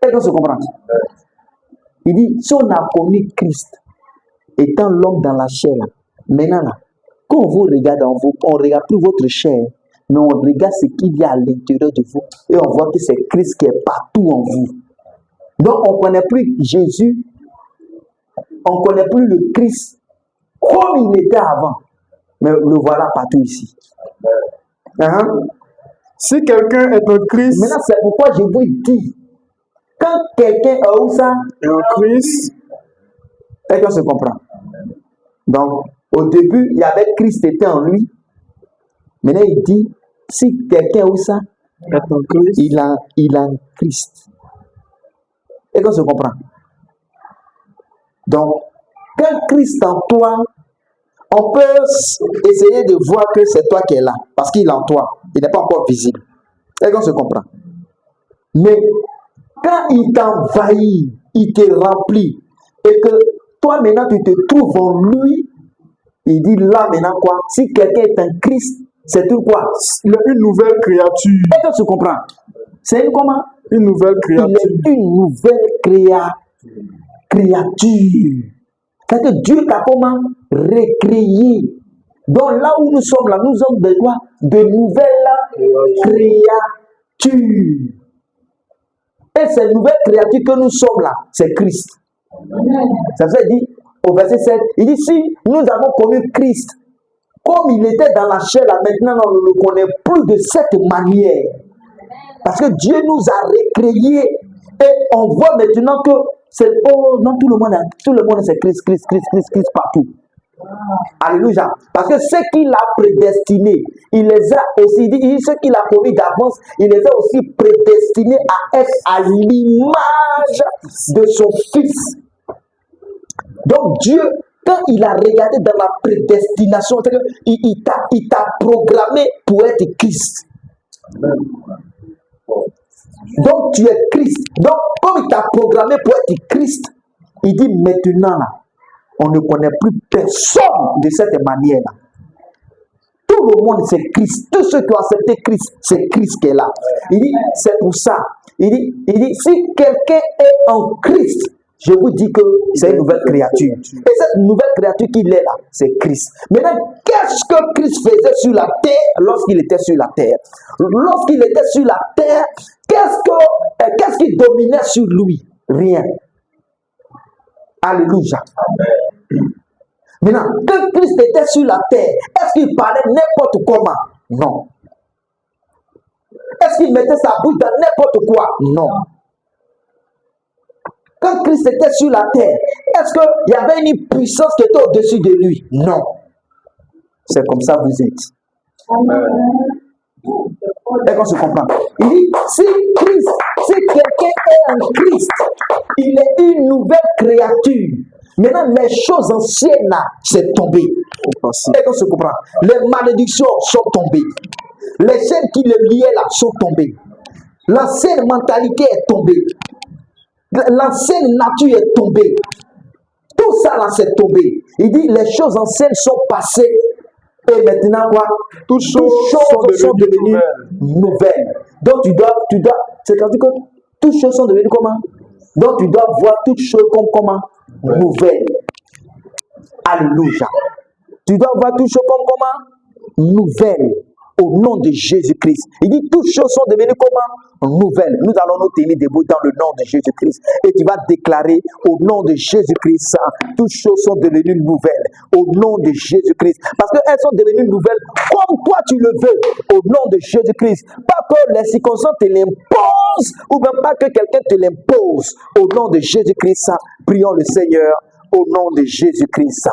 Est-ce qu'on se comprend? Il dit, si on a connu Christ, étant l'homme dans la chair, là, maintenant, là, quand on vous regarde en vous, on ne regarde plus votre chair, mais on regarde ce qu'il y a à l'intérieur de vous, et on voit que c'est Christ qui est partout en vous. Donc, on ne connaît plus Jésus, on ne connaît plus le Christ comme il était avant, mais le voilà partout ici. Hein? Si quelqu'un est un Christ, Maintenant, c'est pourquoi je vous dis, quand quelqu'un est où ça, est un Christ, est-ce qu'on se comprend? Donc, au début, il y avait Christ était en lui. Maintenant, il dit, si quelqu'un est où ça, est un Christ, il a un Christ. Est-ce qu'on se comprend? Donc, quand Christ en toi, on peut essayer de voir que c'est toi qui es là, parce qu'il est en toi. Il n'est pas encore visible. Est-ce qu'on se comprend? Mais quand il t'envahit, il te remplit, et que toi maintenant tu te trouves en lui, il dit là maintenant quoi? Si quelqu'un est un Christ, c'est une quoi? il est une nouvelle créature. Est-ce que tu comprends? C'est une comment? Une nouvelle Il créature. est une nouvelle créature. C'est que Dieu t'a comment? Recréé. Donc là où nous sommes là, nous sommes de quoi? De nouvelles créatures. Et cette nouvelle créature que nous sommes là, c'est Christ. Ça veut dire, au verset 7, il dit, si nous avons connu Christ, comme il était dans la chair là, maintenant on ne le connaît plus de cette manière. Parce que Dieu nous a recréés et on voit maintenant que c'est non, tout le monde c'est Christ partout. Alléluia. Parce que ceux qu'il a prédestinés, il les a aussi dit, ceux qu'il a promis d'avance, il les a aussi prédestinés à être à l'image de son Fils. Donc Dieu, quand il a regardé dans la prédestination, il t'a programmé pour être Christ. Donc tu es Christ. Donc comme il t'a programmé pour être Christ, il dit maintenant là, on ne connaît plus personne de cette manière-là. Tout le monde c'est Christ. Tous ceux qui ont accepté Christ, c'est Christ qui est là. Il dit, c'est pour ça. Il dit, si quelqu'un est en Christ, je vous dis que c'est une nouvelle créature. Et cette nouvelle créature qu'il est là, c'est Christ. Maintenant, qu'est-ce que Christ faisait sur la terre lorsqu'il était sur la terre? Lorsqu'il était sur la terre, qu'est-ce qui dominait sur lui? Rien. Alléluia. Maintenant, quand Christ était sur la terre, est-ce qu'il parlait n'importe comment? Non. Est-ce qu'il mettait sa bouche dans n'importe quoi? Non. Quand Christ était sur la terre, est-ce qu'il y avait une puissance qui était au-dessus de lui? Non. C'est comme ça que vous êtes. Est-ce qu'on se comprend? Il dit, si quelqu'un est en Christ, il est une nouvelle créature. Maintenant, les choses anciennes, là, c'est tombé. Est-ce qu'on se comprend? Les malédictions sont tombées. Les chaînes qui le liaient là sont tombées. L'ancienne mentalité est tombée. L'ancienne nature est tombée. Tout ça là, c'est tombé. Il dit, les choses anciennes sont passées. Et maintenant, quoi? Toutes choses sont devenues nouvelles. Donc, tu dois, c'est-à-dire que toutes choses sont devenues comment? Donc, tu dois voir toutes choses comme comment? Nouvelles. Alléluia. Tu dois voir toutes choses comme comment? Nouvelles. au nom de Jésus-Christ. Il dit, toutes choses sont devenues comment? Nouvelles. Nous allons nous tenir debout dans le nom de Jésus-Christ. Et tu vas déclarer au nom de Jésus-Christ, toutes choses sont devenues nouvelles. Au nom de Jésus-Christ. Parce qu'elles sont devenues nouvelles comme toi tu le veux. Au nom de Jésus-Christ. Pas que les circonstances te l'imposent, ou même pas que quelqu'un te l'impose. Au nom de Jésus-Christ, prions le Seigneur. Au nom de Jésus-Christ.